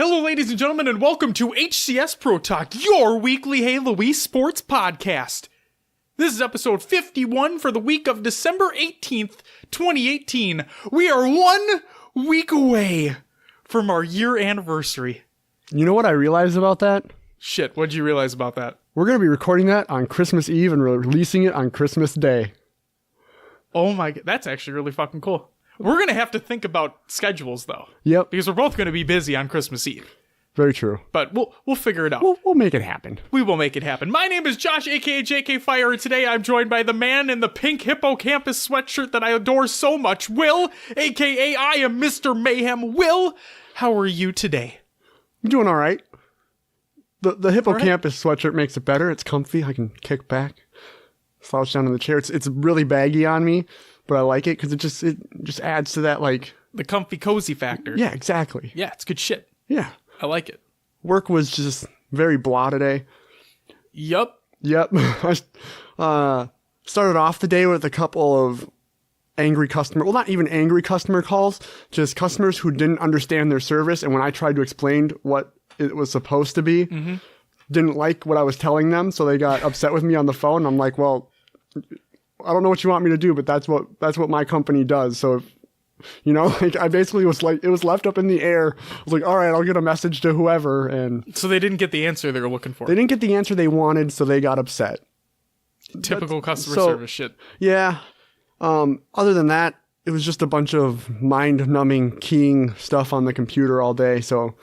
Hello, ladies and gentlemen, and welcome to HCS Pro Talk, your weekly Halo Sports podcast. This is episode 51 for the week of December 18th, 2018. We are 1 week away from our year anniversary. You know what I realized about that? Shit, what'd you realize about that? We're going to be recording that on Christmas Eve and releasing it on Christmas Day. Oh my god, that's actually really fucking cool. We're going to have to think about schedules, though. Yep. Because we're both going to be busy on Christmas Eve. Very true. But we'll figure it out. We'll make it happen. We will make it happen. My name is Josh, a.k.a. JK Fire, and today I'm joined by the man in the pink hippocampus sweatshirt that I adore so much, Will, a.k.a. I am Mr. Mayhem. Will, how are you today? I'm doing all right. The hippocampus sweatshirt makes it better. It's comfy. I can kick back, slouch down in the chair. It's really baggy on me, but I like it because it just adds to that, like... The comfy, cozy factor. Yeah, exactly. Yeah, it's good shit. Yeah. I like it. Work was just very blah today. Yep. I started off the day with a couple of angry customer, well, not even angry customer calls, just customers who didn't understand their service. And when I tried to explain what it was supposed to be, didn't like what I was telling them. So they got upset with me on the phone. I'm like, well, I don't know what you want me to do, but that's what my company does. So, you know, like I basically was like, it was left up in the air. I was like, all right, I'll get a message to whoever. And so they didn't get the answer they were looking for. They didn't get the answer they wanted. So they got upset. Typical customer service shit. Yeah. Other than that, it was just a bunch of mind-numbing keying stuff on the computer all day. So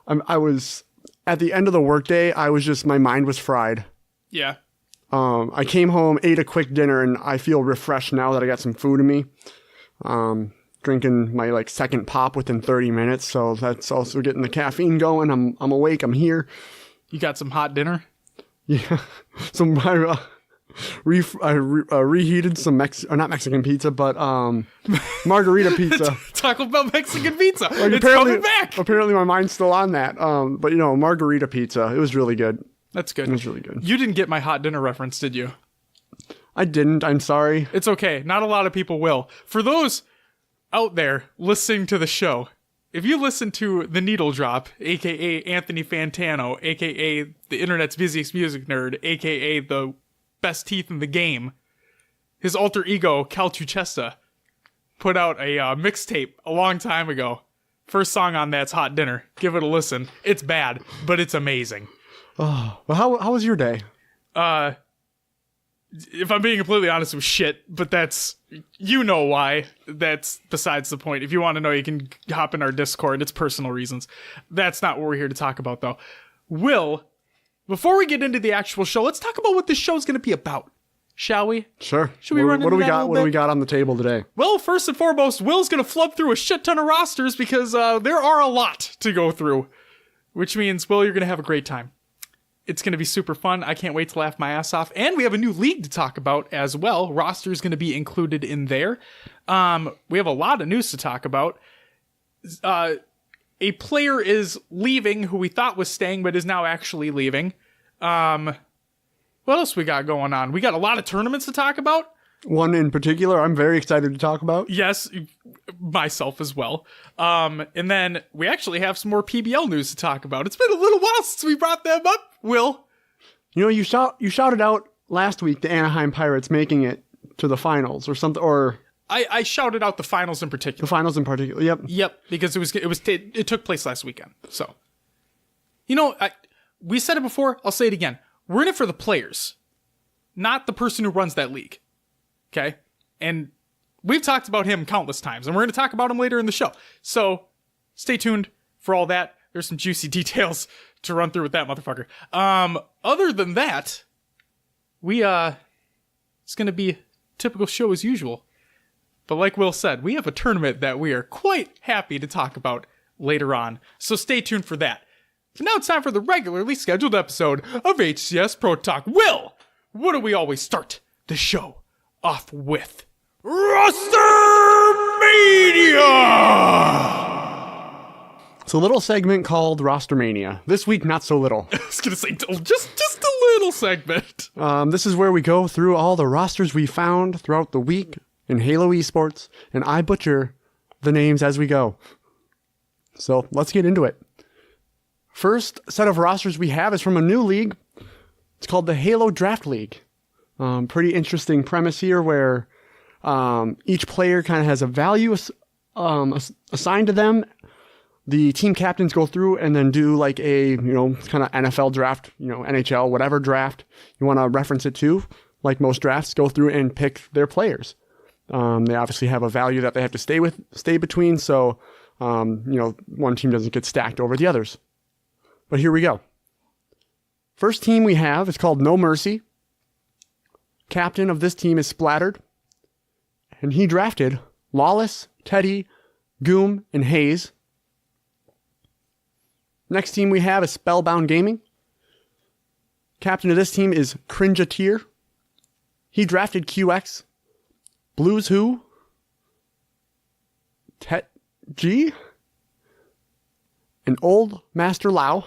I was, at the end of the workday, my mind was fried. Yeah. I came home, ate a quick dinner, and I feel refreshed now that I got some food in me. Drinking my second pop within 30 minutes. So that's also getting the caffeine going. I'm awake. I'm here. You got some hot dinner? Yeah. I reheated some not Mexican pizza, but margarita pizza. Talk about Mexican pizza. It's coming back. Apparently my mind's still on that. But margarita pizza. It was really good. That's good. It was really good. You didn't get my hot dinner reference, did you? I didn't. I'm sorry. It's okay. Not a lot of people will. For those out there listening to the show, if you listen to The Needle Drop, a.k.a. Anthony Fantano, a.k.a. the internet's busiest music nerd, a.k.a. the best teeth in the game, his alter ego, Cal Chuchesta, put out a mixtape a long time ago. First song on that's Hot Dinner. Give it a listen. It's bad, but it's amazing. Oh, well, how was your day? If I'm being completely honest, it was shit, but that's, you know why. That's besides the point. If you want to know, you can hop in our Discord. It's personal reasons. That's not what we're here to talk about, though. Will, before we get into the actual show, let's talk about what this show is going to be about. Shall we? Sure. Should we run into that a little bit? What do we got on the table today? Well, first and foremost, Will's going to flub through a shit ton of rosters because there are a lot to go through, which means, Will, you're going to have a great time. It's going to be super fun. I can't wait to laugh my ass off. And we have a new league to talk about as well. Roster is going to be included in there. We have a lot of news to talk about. A player is leaving who we thought was staying, but is now actually leaving. What else we got going on? We got a lot of tournaments to talk about. One in particular I'm very excited to talk about. Yes, myself as well. And then we actually have some more PBL news to talk about. It's been a little while since we brought them up, Will. You shouted out last week the Anaheim Pirates making it to the finals or something, or... I shouted out the finals in particular. The finals in particular, yep. Yep, because it took place last weekend. So, we said it before, I'll say it again. We're in it for the players, not the person who runs that league. Okay? And we've talked about him countless times, and we're going to talk about him later in the show. So, stay tuned for all that. There's some juicy details to run through with that motherfucker. Other than that, it's going to be a typical show as usual. But like Will said, we have a tournament that we are quite happy to talk about later on. So stay tuned for that. So now it's time for the regularly scheduled episode of HCS Pro Talk. Will, what do we always start the show off with? RosterMainia! It's a little segment called RosterMainia. This week, not so little. I was going to say, just a little segment. This is where we go through all the rosters we found throughout the week in Halo Esports, and I butcher the names as we go. So let's get into it. First set of rosters we have is from a new league. It's called the Halo Draft League. Pretty interesting premise here where each player kind of has a value assigned to them. The team captains go through and then do like a, kind of NFL draft, NHL, whatever draft you want to reference it to. Like most drafts, go through and pick their players. They obviously have a value that they have to stay between, so one team doesn't get stacked over the others. But here we go. First team we have is called No Mercy. Captain of this team is Splattered, and he drafted Lawless, Teddy, Goom, and Hayes. Next team we have is Spellbound Gaming. Captain of this team is Cringeateer. He drafted QX, Blues Who, Tet G, and Old Master Lau.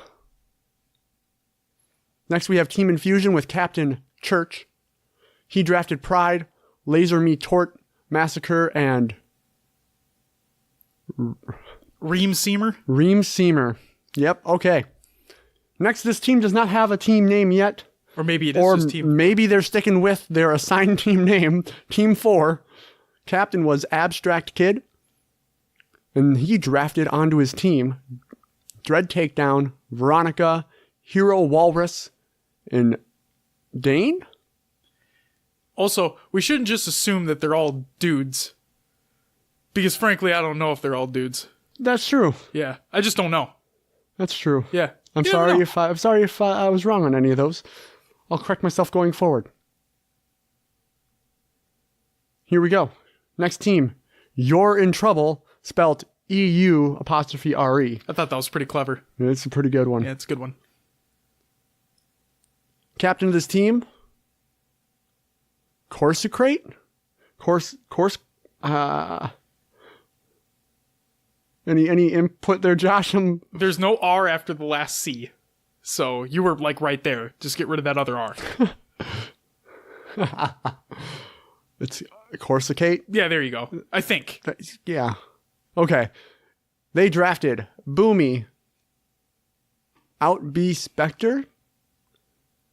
Next we have Team Infusion with Captain Church. He drafted Pride, Laser Me Tort, Massacre, and Reem Seamer. Reem Seamer. Yep, okay. Next, this team does not have a team name yet. Or maybe it is just team. Maybe they're sticking with their assigned team name, Team 4. Captain was Abstract Kid. And he drafted onto his team Dread Takedown, Veronica, Hero Walrus, and Dane? Also, we shouldn't just assume that they're all dudes. Because frankly, I don't know if they're all dudes. That's true. Yeah, I just don't know. That's true. Yeah. I'm sorry if I was wrong on any of those. I'll correct myself going forward. Here we go. Next team. You're in Trouble, spelled EU''RE. I thought that was pretty clever. It's a pretty good one. Yeah, it's a good one. Captain of this team, Corsicrate? Any input there, Josh? There's no R after the last C. So you were like right there. Just get rid of that other R. It's Corsicate? Yeah, there you go. I think. Yeah. Okay. They drafted Boomy, Out B Spectre,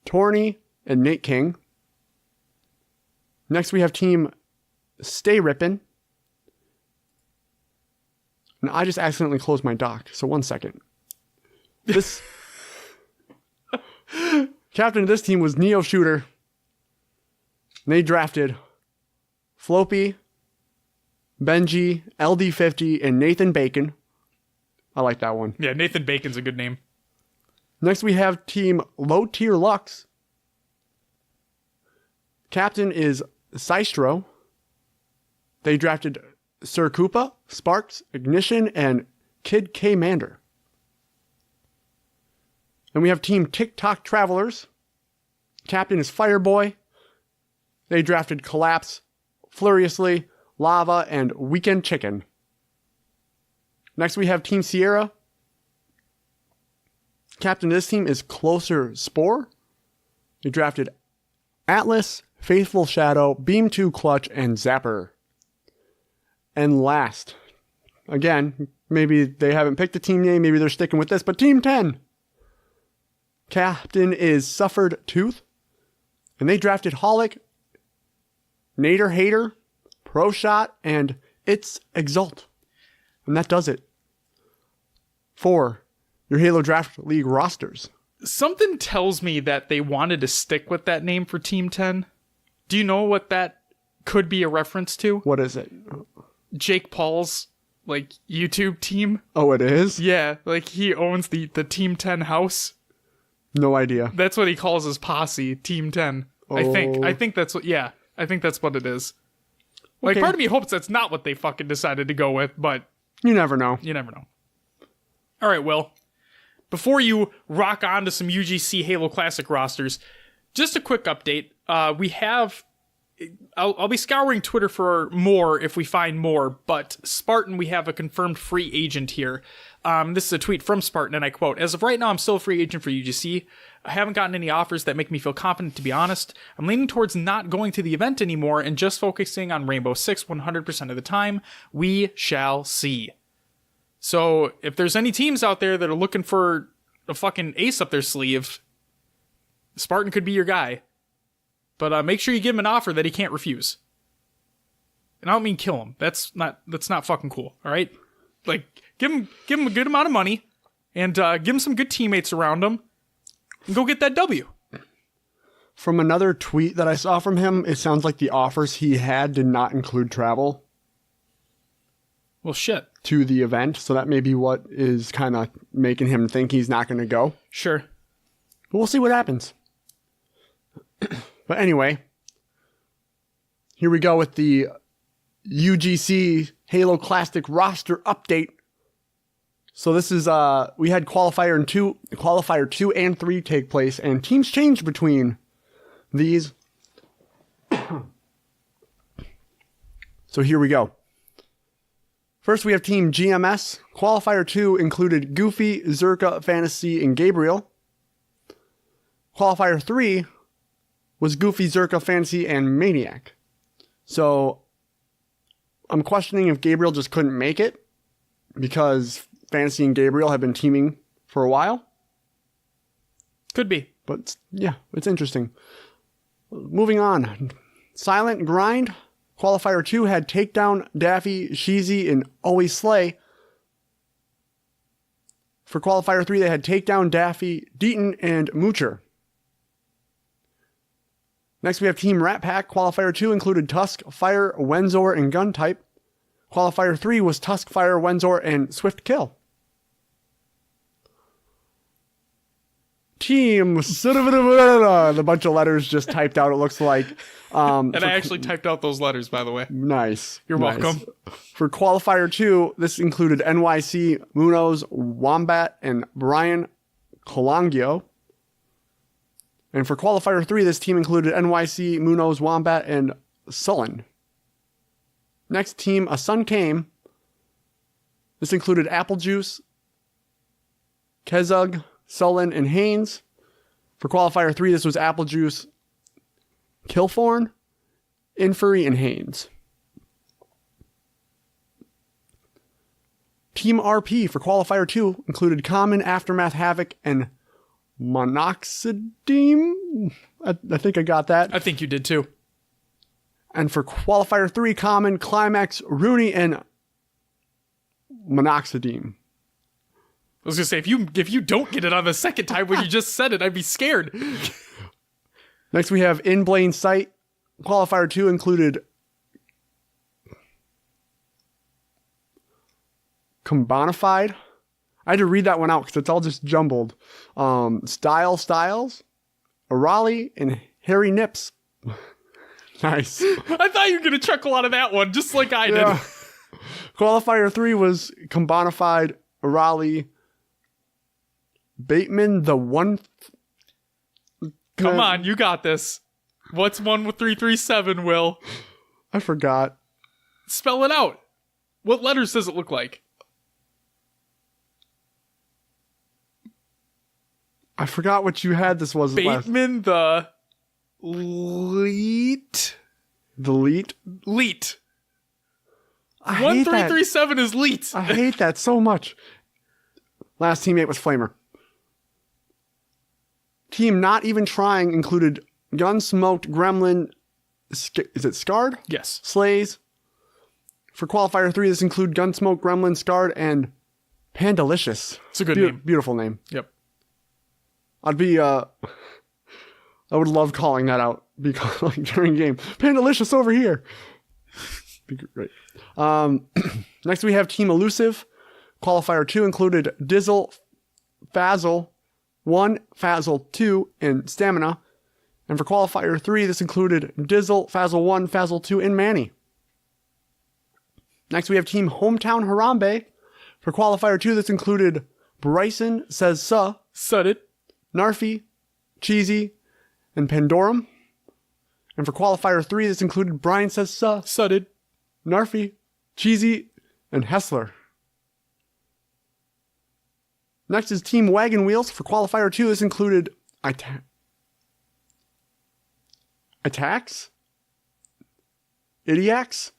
Torny, and Nate King. Next we have team Stay Rippin'. And I just accidentally closed my dock, so 1 second. This captain of this team was Neo Shooter. And they drafted Floppy, Benji, LD50, and Nathan Bacon. I like that one. Yeah, Nathan Bacon's a good name. Next we have team Low Tier Lux. Captain is Systro. They drafted Sir Koopa, Sparks, Ignition, and Kid K Mander. Then we have team TikTok Travelers. Captain is Fireboy. They drafted Collapse, Furiously, Lava, and Weekend Chicken. Next we have team Sierra. Captain of this team is Closer Spore. They drafted Atlas, Faithful Shadow, Beam 2 Clutch, and Zapper. And last, again, maybe they haven't picked a team name, maybe they're sticking with this, but Team 10. Captain is Suffered Tooth. And they drafted Holic, Nader Hater, Pro Shot, and It's Exalt. And that does it for your Halo Draft League rosters. Something tells me that they wanted to stick with that name for Team 10. Do you know what that could be a reference to? What is it? Jake Paul's, YouTube team. Oh, it is? Yeah, he owns the Team 10 house. No idea. That's what he calls his posse, Team 10. Oh. I think that's what, yeah. I think that's what it is. Okay. Part of me hopes that's not what they fucking decided to go with, but... You never know. You never know. All right, Will. Before you rock on to some UGC Halo Classic rosters, just a quick update. We have... I'll be scouring Twitter for more if we find more, but Spartan, we have a confirmed free agent here. This is a tweet from Spartan, and I quote, "As of right now, I'm still a free agent for UGC. I haven't gotten any offers that make me feel confident, to be honest. I'm leaning towards not going to the event anymore and just focusing on Rainbow Six 100% of the time. We shall see." So if there's any teams out there that are looking for a fucking ace up their sleeve, Spartan could be your guy. But make sure you give him an offer that he can't refuse. And I don't mean kill him. That's not fucking cool. All right, like give him a good amount of money, and give him some good teammates around him, and go get that W. From another tweet that I saw from him, it sounds like the offers he had did not include travel. Well, shit. To the event, so that may be what is kind of making him think he's not going to go. Sure. But we'll see what happens. But anyway, here we go with the UGC Halo Classic roster update. So this is, we had Qualifier 2 and 3 take place, and teams changed between these. So here we go. First, we have Team GMS. Qualifier 2 included Goofy, Zerka, Fantasy, and Gabriel. Qualifier 3 was Goofy, Zerka, Fantasy, and Maniac. So, I'm questioning if Gabriel just couldn't make it because Fantasy and Gabriel have been teaming for a while. Could be. But, yeah, it's interesting. Moving on. Silent Grind. Qualifier 2 had Takedown, Daffy, Sheezy, and Always Slay. For Qualifier 3, they had Takedown, Daffy, Deaton, and Moocher. Next, we have Team Rat Pack. Qualifier 2 included Tusk, Fire, Wenzor, and Gun Type. Qualifier 3 was Tusk, Fire, Wenzor, and Swift Kill. Team the bunch of letters just typed out, it looks like. And I actually typed out those letters, by the way. Nice. You're welcome. For Qualifier 2, this included NYC, Munoz, Wombat, and Brian Colangio. And for Qualifier 3, this team included NYC, Munoz, Wombat, and Sullen. Next team, A Sun Came. This included Apple Juice, Kezug, Sullen, and Haynes. For Qualifier 3, this was Apple Juice, Kilthorn, Infury, and Haynes. Team RP for Qualifier 2 included Common, Aftermath, Havoc, and Monoxidime. I think I got that. I think you did too. And for Qualifier 3, Common, Climax, Rooney, and Monoxidime. I was going to say, if you don't get it on the second time when you just said it, I'd be scared. Next, we have In Plain Sight. Qualifier 2 included Combonified. I had to read that one out because it's all just jumbled. Styles, Arali, and Harry Nips. Nice. I thought you were going to chuckle out of that one, just like I did. Yeah. Qualifier 3 was Combonified, Arali, Bateman, the one... Come on, you got this. What's 1 with 337, Will? I forgot. Spell it out. What letters does it look like? I forgot what you had this was. Bateman, the... Leet? The Leet? Leet. 1337 is Leet. I hate that so much. Last teammate was Flamer. Team Not Even Trying included Gunsmoked, Gremlin, is it Scarred? Yes. Slays. For Qualifier 3, this include Gunsmoke, Gremlin, Scarred, and Pandalicious. It's a good name. Beautiful name. Yep. I would love calling that out like during game. Pandalicious over here. Be great. Next we have Team Elusive. Qualifier 2 included Dizzle, Fazzle 1, Fazzle 2, and Stamina. And for Qualifier 3, this included Dizzle, Fazzle 1, Fazzle 2, and Manny. Next we have Team Hometown Harambe. For Qualifier 2, this included Bryson Says Suh, Sudded, Narfi, Cheesy, and Pandorum. And for Qualifier 3, this included Brian Says Suh, Sudded, Narfi, Cheesy, and Hessler. Next is Team Wagon Wheels. For Qualifier 2, this included Attacks? Idiax?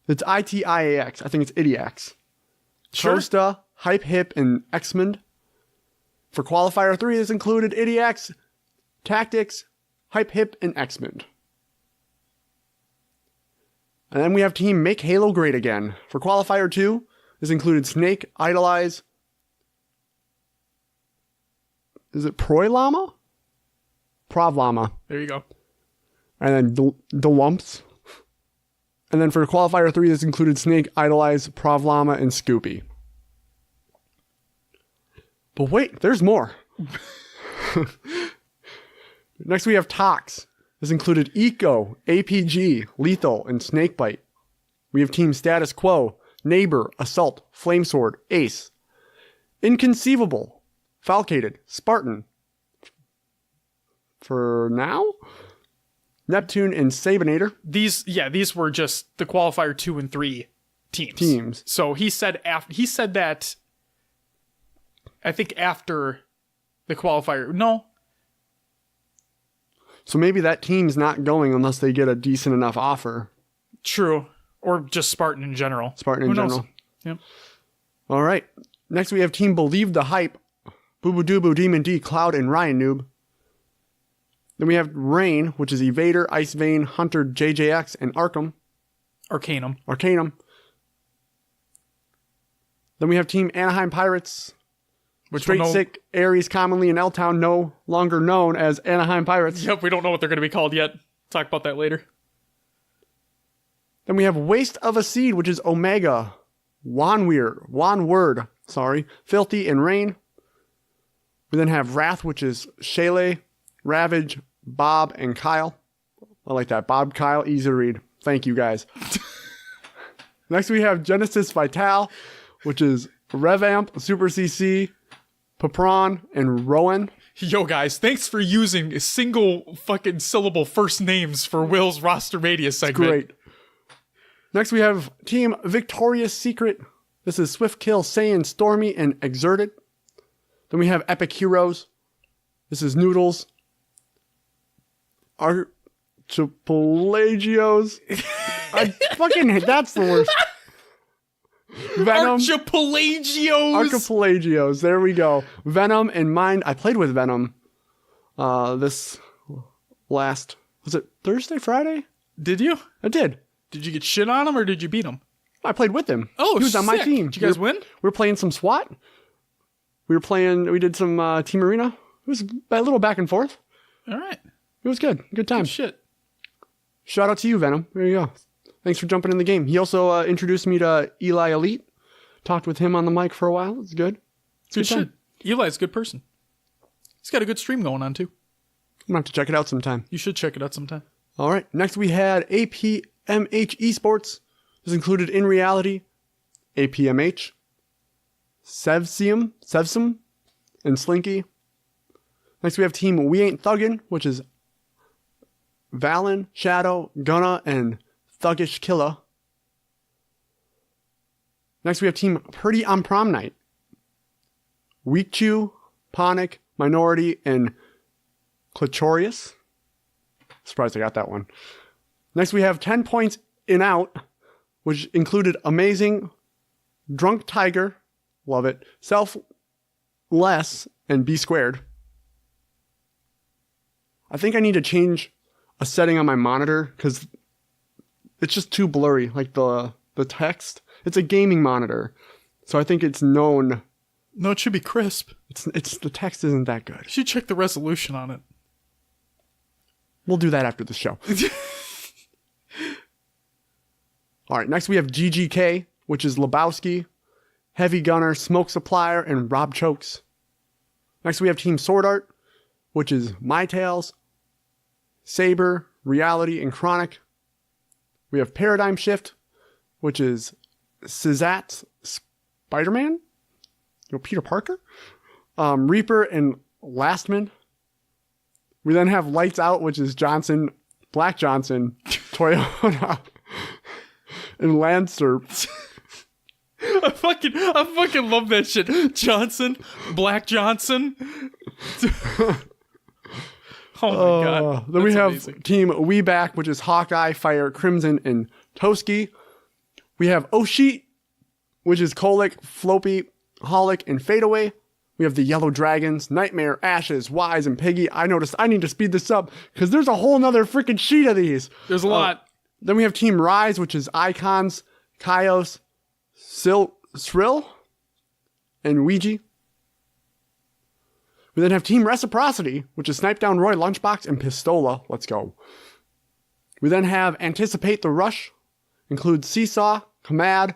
It's ITIAX. I think it's Idiax. Sure. Costa, Hype Hip, and Xmond. For qualifier 3, this included Idiacs, Tactics, Hype Hip, and X-Men. And then we have Team Make Halo Great Again. For qualifier 2, this included Snake, Idolize. Is it Proi Llama? Prov Llama. There you go. And then Delumps. And then for qualifier 3, this included Snake, Idolize, Prov Llama, and Scoopy. But wait, there's more. Next we have Tox. This included Eco, APG, Lethal, and Snakebite. We have Team Status Quo, Neighbor, Assault, Flamesword, Ace. Inconceivable, Falcated, Spartan. For now? Neptune and Sabinator. These were just the qualifier 2 and 3 teams. So he said that I think after the qualifier. No. So maybe that team's not going unless they get a decent enough offer. True. Or just Spartan in general. Who knows? Yep. All right. Next we have Team Believe the Hype. Boo Boo Doo Demon D, Cloud, and Ryan Noob. Then we have Rain, which is Evader, Ice Vein, Hunter, JJX, and Arcanum. Then we have Team Anaheim Pirates. Straight Sick, Aries, commonly in L-Town, no longer known as Anaheim Pirates. Yep, we don't know what they're going to be called yet. Talk about that later. Then we have Waste of a Seed, which is Omega, Wanword, Filthy, and Rain. We then have Wrath, which is Shaylee, Ravage, Bob, and Kyle. I like that. Bob, Kyle, easy to read. Thank you, guys. Next we have Genesis Vital, which is Revamp, Super CC, Papron, and Rowan. Yo, guys, thanks for using single fucking syllable first names for Will's RosterMainia segment. Great. Next, we have Team Victorious Secret. This is Swift Kill, Saiyan, Stormy, and Exerted. Then we have Epic Heroes. This is Noodles, Archipelagios. That's the worst. Venom. Archipelagios. There we go. Venom and Mind. I played with Venom this last, was it Thursday, Friday? Did you? I did. Did you get shit on him or did you beat him? I played with him. Oh, he was on my team. Did you guys win? We were playing some SWAT. We did some Team Arena. It was a little back and forth. All right. It was good. Good time. Good shit. Shout out to you, Venom. There you go. Thanks for jumping in the game. He also introduced me to Eli Elite. Talked with him on the mic for a while. It's good. Good shit. Eli's a good person. He's got a good stream going on, too. I'm going to have to check it out sometime. You should check it out sometime. All right. Next, we had APMH Esports. This included In Reality, APMH, Sevsum, and Slinky. Next, we have Team We Ain't Thuggin', which is Valen, Shadow, Gunna, and Thuggish Killa. Next, we have Team Pretty on Prom Night. Weekchew, Ponic, Minority, and Clitorius. Surprised I got that one. Next, we have 10 points in out, which included Amazing, Drunk Tiger, love it, Selfless, and B Squared. I think I need to change a setting on my monitor because it's just too blurry, like the text. It's a gaming monitor, so I think it's known. No, it should be crisp. It's the text isn't that good. You should check the resolution on it. We'll do that after the show. All right, next we have GGK, which is Lebowski, Heavy Gunner, Smoke Supplier, and Rob Chokes. Next we have Team Sword Art, which is My Tales, Saber, Reality, and Chronic. We have Paradigm Shift, which is Sizat, Spider-Man, Peter Parker, Reaper, and Lastman. We then have Lights Out, which is Johnson, Black Johnson, Toyota, and Lancer. I fucking love that shit. Johnson, Black Johnson. Oh my god. Then we have amazing. Team We Back, which is Hawkeye, Fire, Crimson, and Toski. We have Oshi, which is Kolic, Floppy, Holic, and Fadeaway. We We have the Yellow Dragons, Nightmare, Ashes, Wise, and Piggy. I noticed I need to speed this up because there's a whole nother freaking sheet of these. There's a lot. Then we have Team Rise, which is Icons, Kaios, Srill, and Ouija. We then have Team Reciprocity, which is Snipe Down Roy, Lunchbox, and Pistola. Let's go. We then have Anticipate the Rush, includes Seesaw, Kamad,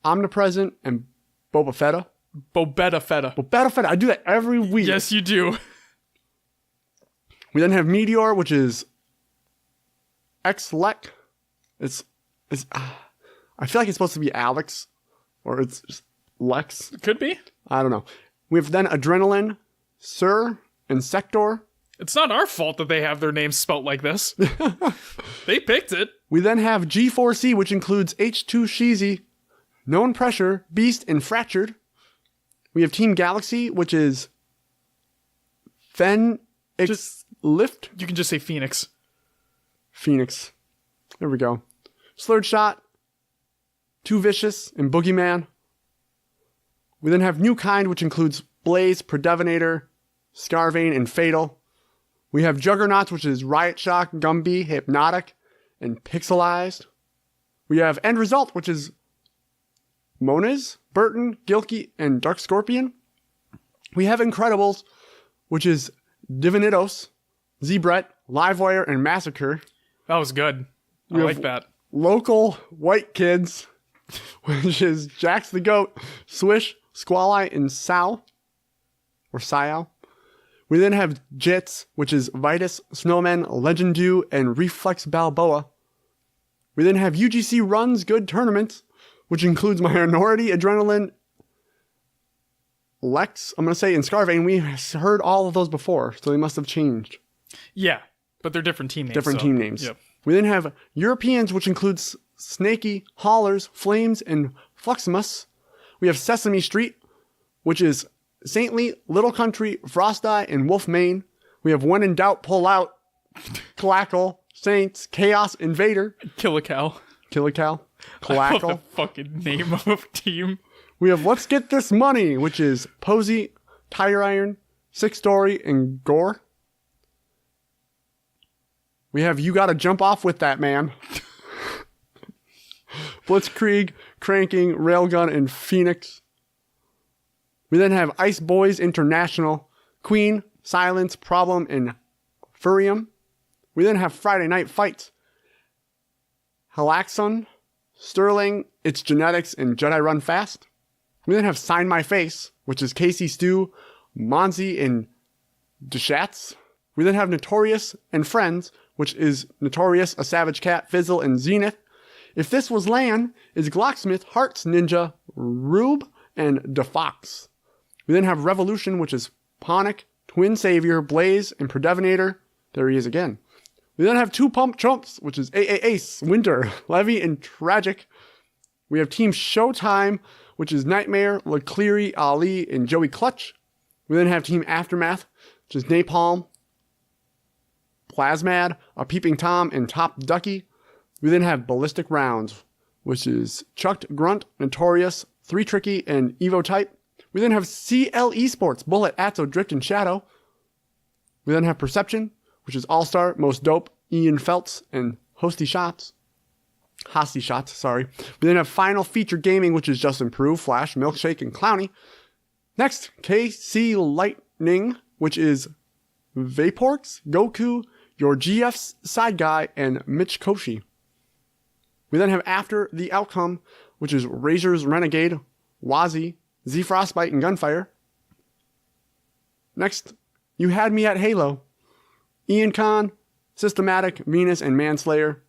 Omnipresent, and Boba Fetta. Bobetta Fetta. Bobetta Fetta. I do that every week. Yes, you do. We then have Meteor, which is X-Lec. It's I feel like it's supposed to be Alex, or it's just Lex. It could be. I don't know. We have then Adrenaline, Sir, and Sector. It's not our fault that they have their names spelt like this. They picked it. We then have G4C, which includes H2 Sheezy, Known Pressure, Beast, and Fractured. We have Team Galaxy, which is Lift. You can just say Phoenix. Phoenix. There we go. Slurred Shot, Too Vicious, and Boogeyman. We then have New Kind, which includes Blaze, Predevinator, Scarvane, and Fatal. We have Juggernauts, which is Riot Shock, Gumby, Hypnotic, and Pixelized. We have End Result, which is Moniz, Burton, Gilkey, and Dark Scorpion. We have Incredibles, which is Divinidos, Zebret, Livewire, and Massacre. That was good. I like that. Local White Kids, which is Jax the Goat, Swish, Squall-Eye, and Sao. Or Sao. We then have Jits, which is Vitus, Snowman, Legendew, and Reflex Balboa. We then have UGC Runs Good Tournaments, which includes Minority, Adrenaline, Lex, I'm going to say, and Scarvane. We heard all of those before, so they must have changed. Yeah, but they're different team names. Different team names. Yep. We then have Europeans, which includes Snaky, Haulers, Flames, and Fluximus. We have Sesame Street, which is Saintly, Little Country, Frost Eye, and Wolf Mane. We have When in Doubt, Pull Out, Clackle, Saints, Chaos, Invader. Killicow. Clackle. I love the fucking name of a team. We have Let's Get This Money, which is Posey, Tire Iron, Six Story, and Gore. We have You Gotta Jump Off With That Man. Blitzkrieg, Cranking, Railgun, and Phoenix. We then have Ice Boys International, Queen, Silence, Problem, and Furium. We then have Friday Night Fights. Halaxon, Sterling, It's Genetics, and Jedi Run Fast. We then have Sign My Face, which is Casey Stew, Monzi, and Deshatz. We then have Notorious and Friends, which is Notorious, A Savage Cat, Fizzle, and Zenith. If This Was Lan is Glocksmith, Hearts, Ninja, Rube, and DeFox. We then have Revolution, which is Ponic, Twin Savior, Blaze, and Predevinator. There he is again. We then have Two Pump Chumps, which is Ace, Winter, Levy, and Tragic. We have Team Showtime, which is Nightmare, LeCleary, Ali, and Joey Clutch. We then have Team Aftermath, which is Napalm, Plasmad, A Peeping Tom, and Top Ducky. We then have Ballistic Rounds, which is Chucked, Grunt, Notorious, 3 Tricky, and Evo Type. We then have CL Esports, Bullet, Atzo, Drift, and Shadow. We then have Perception, which is All-Star, Most Dope, Ian Feltz, and Hosty Shots. We then have Final Feature Gaming, which is Just Improve, Flash, Milkshake, and Clowny. Next, KC Lightning, which is Vaporx, Goku, Your GF's Side Guy, and Mitch Koshi. We then have After the Outcome, which is Razor's Renegade, Wazi, Z Frostbite, and Gunfire. Next, You Had Me at Halo, Ian Khan, Systematic, Venus, and Manslayer.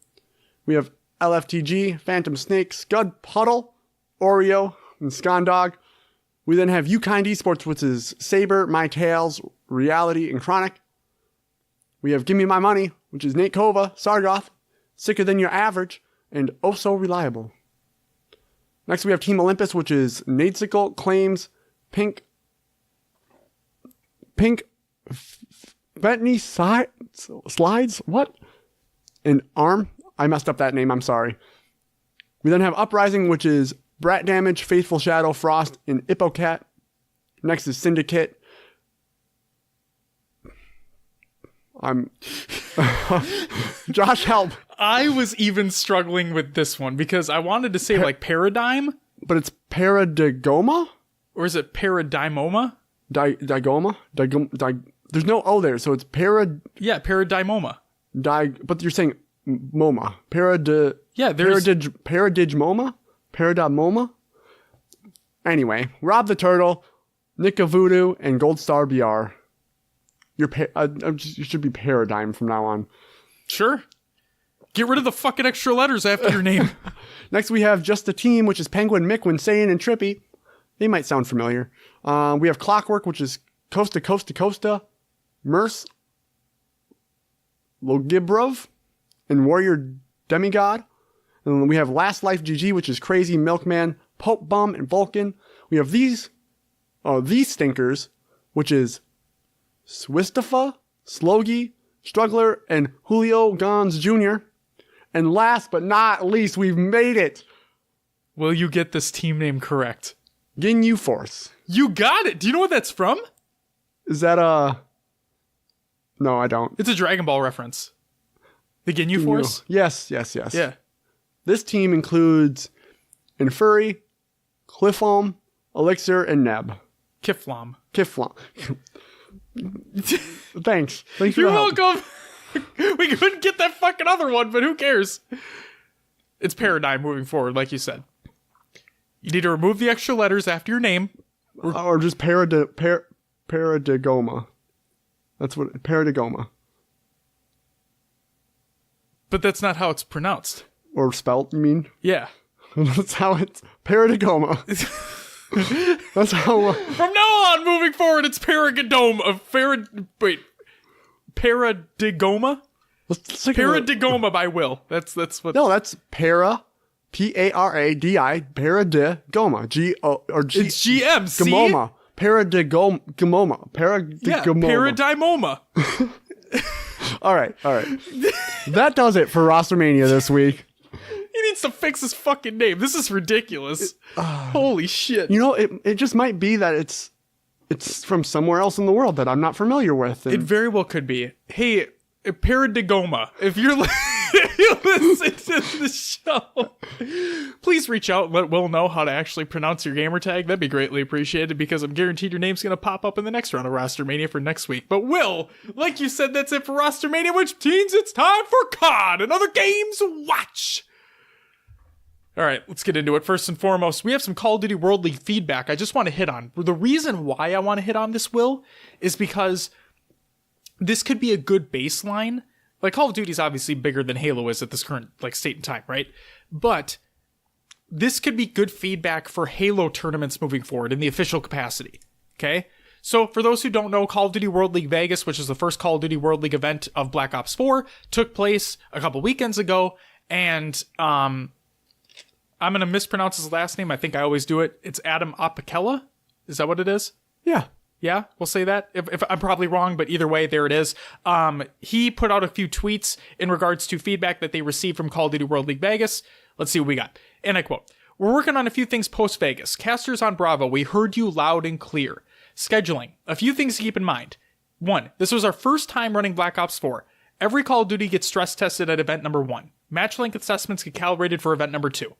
We have LFTG, Phantom Snake, Scud Puddle, Oreo, and Skondog. We then have UKind Esports, which is Saber, My Tales, Reality, and Chronic. We have Gimme My Money, which is Nate Kova, Sargoth, Sicker Than Your Average, and Oh So Reliable. Next we have Team Olympus, which is Nadesicle, Claims, Pink, Bethany Slides, what? And Arm. I messed up that name, I'm sorry. We then have Uprising, which is Brat Damage, Faithful Shadow, Frost, and Ippocat. Next is Syndicate. Josh, help. I was even struggling with this one because I wanted to say like Paradigm. But it's Paradigoma? Or is it Paradymoma? Digoma? There's no O there, so it's Yeah, Paradymoma. But you're saying MoMA. Yeah, there's... Paradigmoma? Paradymoma? Anyway, Rob the Turtle, Nick of Voodoo, and Gold Star BR. You should be Paradigm from now on. Sure. Get rid of the fucking extra letters after your name. Next we have Just a Team, which is Penguin, Mickwin, Saiyan, and Trippy. They might sound familiar. We have Clockwork, which is Costa, Merce, Logibrov, and Warrior Demigod. And then we have Last Life GG, which is Crazy, Milkman, Pope Bum, and Vulcan. We have these stinkers, which is Swistifa, Slogy, Struggler, and Julio Gons Jr. And last but not least, we've made it. Will you get this team name correct? Ginyu Force. You got it. Do you know what that's from? Is that No, I don't. It's a Dragon Ball reference. The Ginyu Force? Yes. Yeah. This team includes Infuri, Cliffom, Elixir, and Neb. Kiflam. Thanks for You're the help. welcome. We couldn't get that fucking other one, but who cares? It's Paradigm moving forward, like you said. You need to remove the extra letters after your name. Or just Paradigoma. That's what... Paradigoma. But that's not how it's pronounced. Or spelt, you mean? Yeah. That's how it's... Paradigoma. That's how... From now on, moving forward, it's Paradigoma. Paradigoma? Let's take Paradigoma by Will. That's what... No, that's Paradi, Paradigoma. It's GM, see? Gamoma. Paradigoma. Yeah, Paradymoma. All right. That does it for RosterMainia this week. He needs to fix his fucking name. This is ridiculous. Holy shit. You know, it just might be that it's from somewhere else in the world that I'm not familiar with. It very well could be. Hey, Paradigoma, if you're listening to the show, please reach out and let Will know how to actually pronounce your gamer tag. That'd be greatly appreciated because I'm guaranteed your name's going to pop up in the next round of RosterMania for next week. But Will, like you said, that's it for RosterMania, which means it's time for COD and other games to watch. All right, let's get into it. First and foremost, we have some Call of Duty World League feedback I just want to hit on. The reason why I want to hit on this, Will, is because this could be a good baseline. Like, Call of Duty is obviously bigger than Halo is at this current state and time, right? But this could be good feedback for Halo tournaments moving forward in the official capacity, okay? So, for those who don't know, Call of Duty World League Vegas, which is the first Call of Duty World League event of Black Ops 4, took place a couple weekends ago, and I'm going to mispronounce his last name. I think I always do it. It's Adam Apicella. Is that what it is? Yeah. Yeah, we'll say that. If I'm probably wrong, but either way, there it is. He put out a few tweets in regards to feedback that they received from Call of Duty World League Vegas. Let's see what we got. And I quote, "We're working on a few things post-Vegas. Casters on Bravo, we heard you loud and clear. Scheduling. A few things to keep in mind. 1. This was our first time running Black Ops 4. Every Call of Duty gets stress tested at event number 1. Match length assessments get calibrated for event number 2.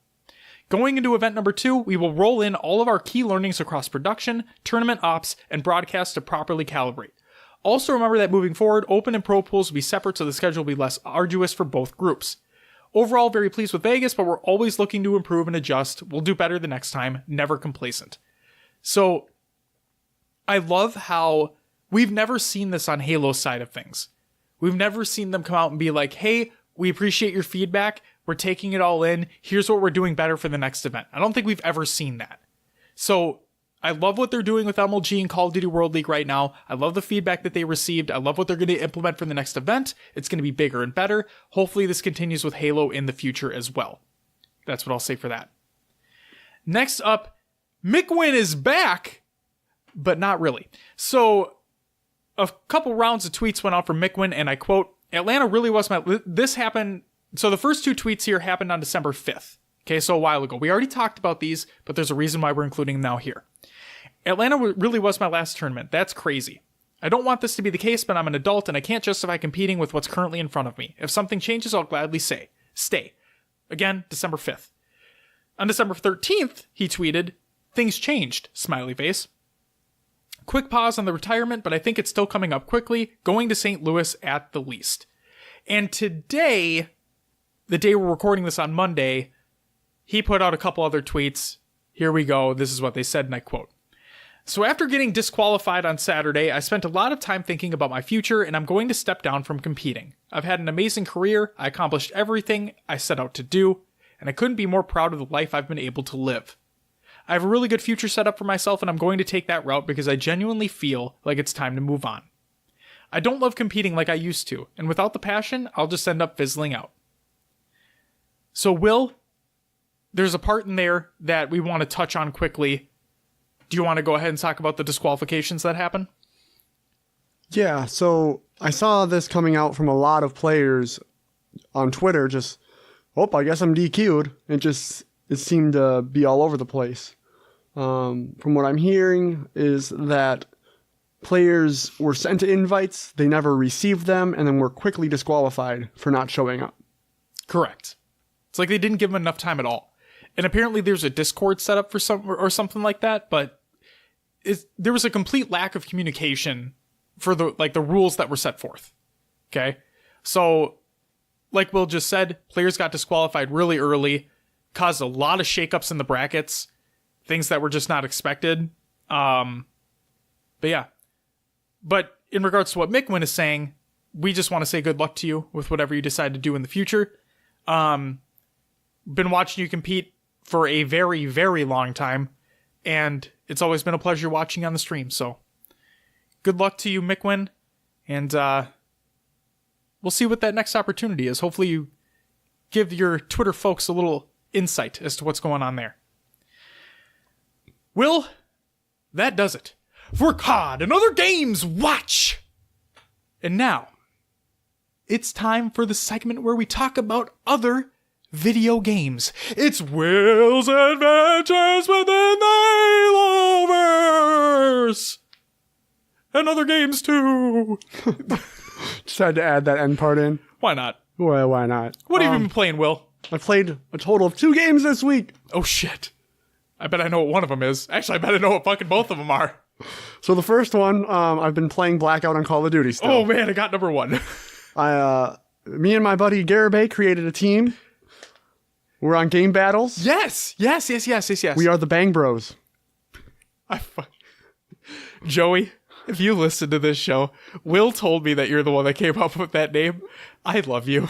Going into event number 2, we will roll in all of our key learnings across production, tournament ops, and broadcast to properly calibrate. Also remember that moving forward, open and pro pools will be separate so the schedule will be less arduous for both groups. Overall, very pleased with Vegas, but we're always looking to improve and adjust. We'll do better the next time, never complacent." So, I love how we've never seen this on Halo's side of things. We've never seen them come out and be like, hey, we appreciate your feedback. We're taking it all in. Here's what we're doing better for the next event. I don't think we've ever seen that. So I love what they're doing with MLG and Call of Duty World League right now. I love the feedback that they received. I love what they're going to implement for the next event. It's going to be bigger and better. Hopefully this continues with Halo in the future as well. That's what I'll say for that. Next up, Mickwin is back, but not really. So a couple rounds of tweets went out from Mickwin, and I quote, "Atlanta really was this happened." So the first two tweets here happened on December 5th. Okay, so a while ago. We already talked about these, but there's a reason why we're including them now here. Atlanta really was my last tournament. That's crazy. I don't want this to be the case, but I'm an adult and I can't justify competing with what's currently in front of me. If something changes, I'll gladly stay. Again, December 5th. On December 13th, he tweeted, "Things changed, smiley face. Quick pause on the retirement, but I think it's still coming up quickly, going to St. Louis at the least." And today, the day we're recording this on Monday, he put out a couple other tweets. Here we go. This is what they said, and I quote. "So after getting disqualified on Saturday, I spent a lot of time thinking about my future, and I'm going to step down from competing. I've had an amazing career, I accomplished everything I set out to do, and I couldn't be more proud of the life I've been able to live. I have a really good future set up for myself, and I'm going to take that route because I genuinely feel like it's time to move on. I don't love competing like I used to, and without the passion, I'll just end up fizzling out." So, Will, there's a part in there that we want to touch on quickly. Do you want to go ahead and talk about the disqualifications that happen? Yeah, so I saw this coming out from a lot of players on Twitter, just, I guess I'm DQ'd. It seemed to be all over the place. From what I'm hearing is that players were sent invites, they never received them, and then were quickly disqualified for not showing up. Correct. It's like they didn't give them enough time at all. And apparently there's a Discord set up for something like that, but there was a complete lack of communication for the rules that were set forth. Okay? So, like Will just said, players got disqualified really early, caused a lot of shakeups in the brackets, things that were just not expected. But yeah. But in regards to what Mickwin is saying, we just want to say good luck to you with whatever you decide to do in the future. Been watching you compete for a very, very long time, and it's always been a pleasure watching you on the stream. So good luck to you, Mickwin, and we'll see what that next opportunity is. Hopefully you give your Twitter folks a little insight as to what's going on there. Will, that does it for COD and Other Games Watch. And now, it's time for the segment where we talk about other video games. It's Will's Adventures Within the Haloverse! And other games too! Just had to add that end part in. Why not? Well, why not? What have you been playing, Will? I played a total of 2 games this week. Oh shit. I bet I know what one of them is. Actually, I bet I know what fucking both of them are. So the first one, I've been playing Blackout on Call of Duty still. Oh man, I got number 1. Me and my buddy Garibay created a team. We're on game battles. Yes. We are the Bang Bros. Joey, if you listen to this show, Will told me that you're the one that came up with that name. I love you.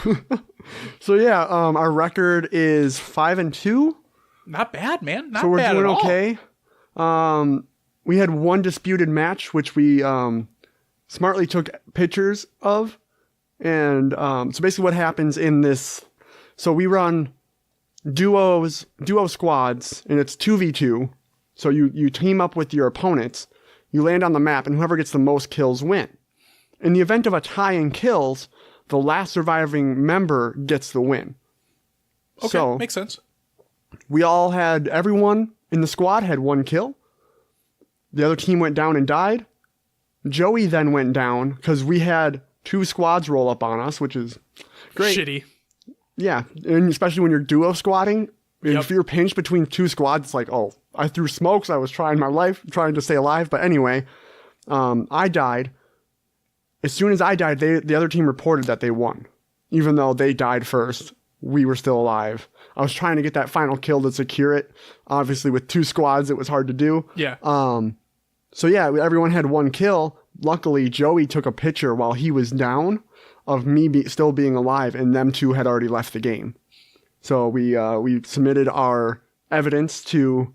So yeah, our record is 5-2. Not bad, man. Not so we're bad doing at all. Okay. We had one disputed match, which we smartly took pictures of. And so basically what happens in this, so we run duo squads, and it's 2v2. So you team up with your opponents, you land on the map, and whoever gets the most kills win. In the event of a tie in kills, the last surviving member gets the win. Okay, so, makes sense. Everyone in the squad had 1 kill. The other team went down and died. Joey then went down because we had 2 squads roll up on us, which is great. Shitty. Yeah, and especially when you're duo squatting. Yep. If you're pinched between 2 squads, it's like, oh, I threw smokes. I was trying my life, trying to stay alive. But anyway, I died. As soon as I died, the other team reported that they won. Even though they died first, we were still alive. I was trying to get that final kill to secure it. Obviously, with 2 squads, it was hard to do. Yeah. So yeah, everyone had 1 kill. Luckily, Joey took a picture while he was down of me still being alive, and them 2 had already left the game. So we submitted our evidence to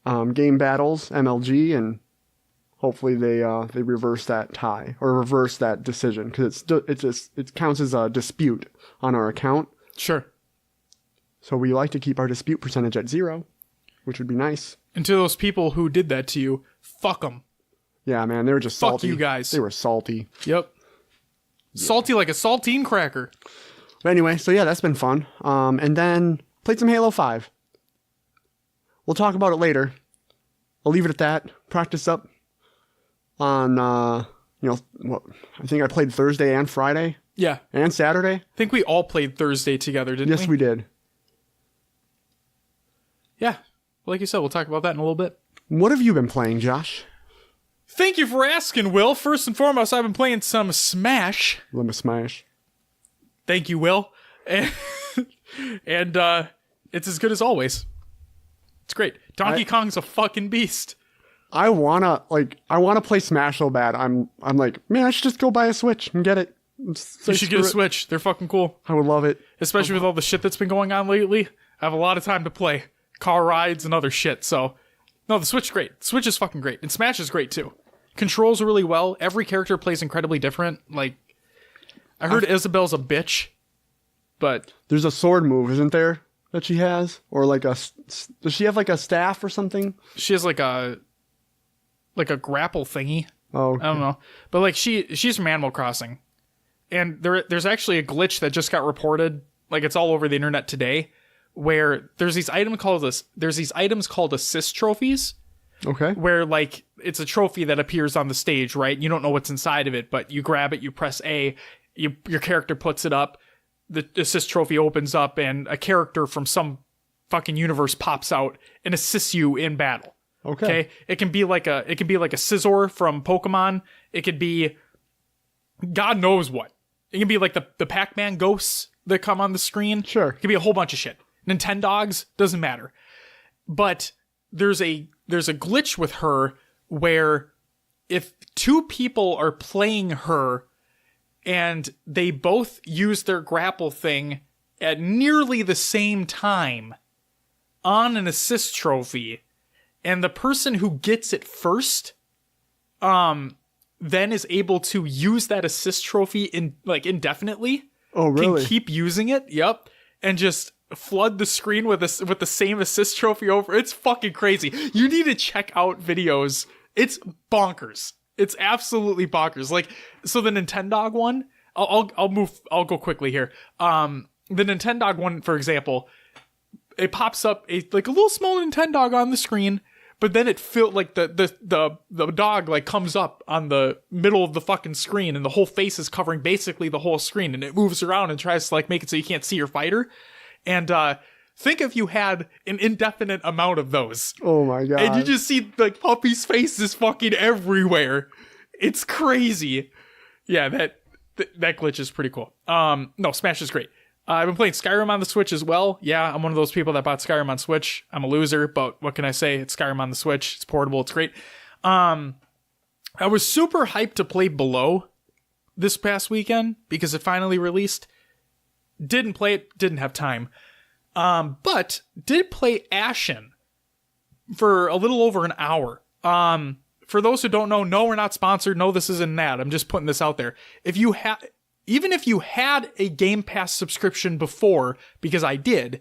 Game Battles MLG, and hopefully they reverse that tie or reverse that decision, because it counts as a dispute on our account. Sure. So we like to keep our dispute percentage at 0, which would be nice. And to those people who did that to you, fuck them. Yeah, man, they were just salty. Fuck you guys. They were salty. Yep. Salty like a saltine cracker. But anyway, so yeah, that's been fun. And then played some Halo 5. We'll talk about it later. I'll leave it at that. Practice up on, what, I think I played Thursday and Friday. Yeah. And Saturday. I think we all played Thursday together, didn't we? Yes, we did. Yeah. Like you said, we'll talk about that in a little bit. What have you been playing, Josh? Thank you for asking, Will. First and foremost, I've been playing some Smash. Limit Smash. Thank you, Will. And it's as good as always. It's great. Donkey Kong's a fucking beast. I wanna play Smash so bad. I'm like, man, I should just go buy a Switch and get it. You should get a Switch. They're fucking cool. I would love it. Especially with all the shit that's been going on lately. I have a lot of time to play car rides and other shit. So, no, the Switch is great. The Switch is fucking great. And Smash is great too. Controls really well. Every character plays incredibly different. Like, I heard Isabel's a bitch, but there's a sword move, isn't there, that she has? Or like does she have like a staff or something? She has like a grapple thingy. Oh, okay. I don't know. But like she's from Animal Crossing. And there's actually a glitch that just got reported. Like it's all over the internet today, where there's these items called assist trophies. Okay. Where like it's a trophy that appears on the stage, right? You don't know what's inside of it, but you grab it, you press A, your character puts it up, the assist trophy opens up, and a character from some fucking universe pops out and assists you in battle. Okay. It can be like a Scizor from Pokemon. It could be God knows what. It can be like the Pac-Man ghosts that come on the screen. Sure. It could be a whole bunch of shit. Nintendogs, doesn't matter. But there's a glitch with her where if two people are playing her and they both use their grapple thing at nearly the same time on an assist trophy, and the person who gets it first then is able to use that assist trophy indefinitely. Oh, really? Can keep using it. Yep. And just flood the screen with the same assist trophy over. It's fucking crazy. You need to check out videos. It's bonkers. It's absolutely bonkers. Like, so the Nintendog one, I'll go quickly here. The Nintendog one, for example, it pops up a little small Nintendog on the screen, but then it felt like the dog like comes up on the middle of the fucking screen, and the whole face is covering basically the whole screen, and it moves around and tries to like make it so you can't see your fighter. And think if you had an indefinite amount of those. Oh my god. And you just see like Puppy's face is fucking everywhere. It's crazy. Yeah, that glitch is pretty cool. No, Smash is great. I've been playing Skyrim on the Switch as well. Yeah, I'm one of those people that bought Skyrim on Switch. I'm a loser, but what can I say? It's Skyrim on the Switch. It's portable. It's great. I was super hyped to play Below this past weekend because it finally released. Didn't play it. Didn't have time. But did play Ashen for a little over an hour. For those who don't know, no, we're not sponsored. No, this isn't that. I'm just putting this out there. Even if you had a Game Pass subscription before, because I did,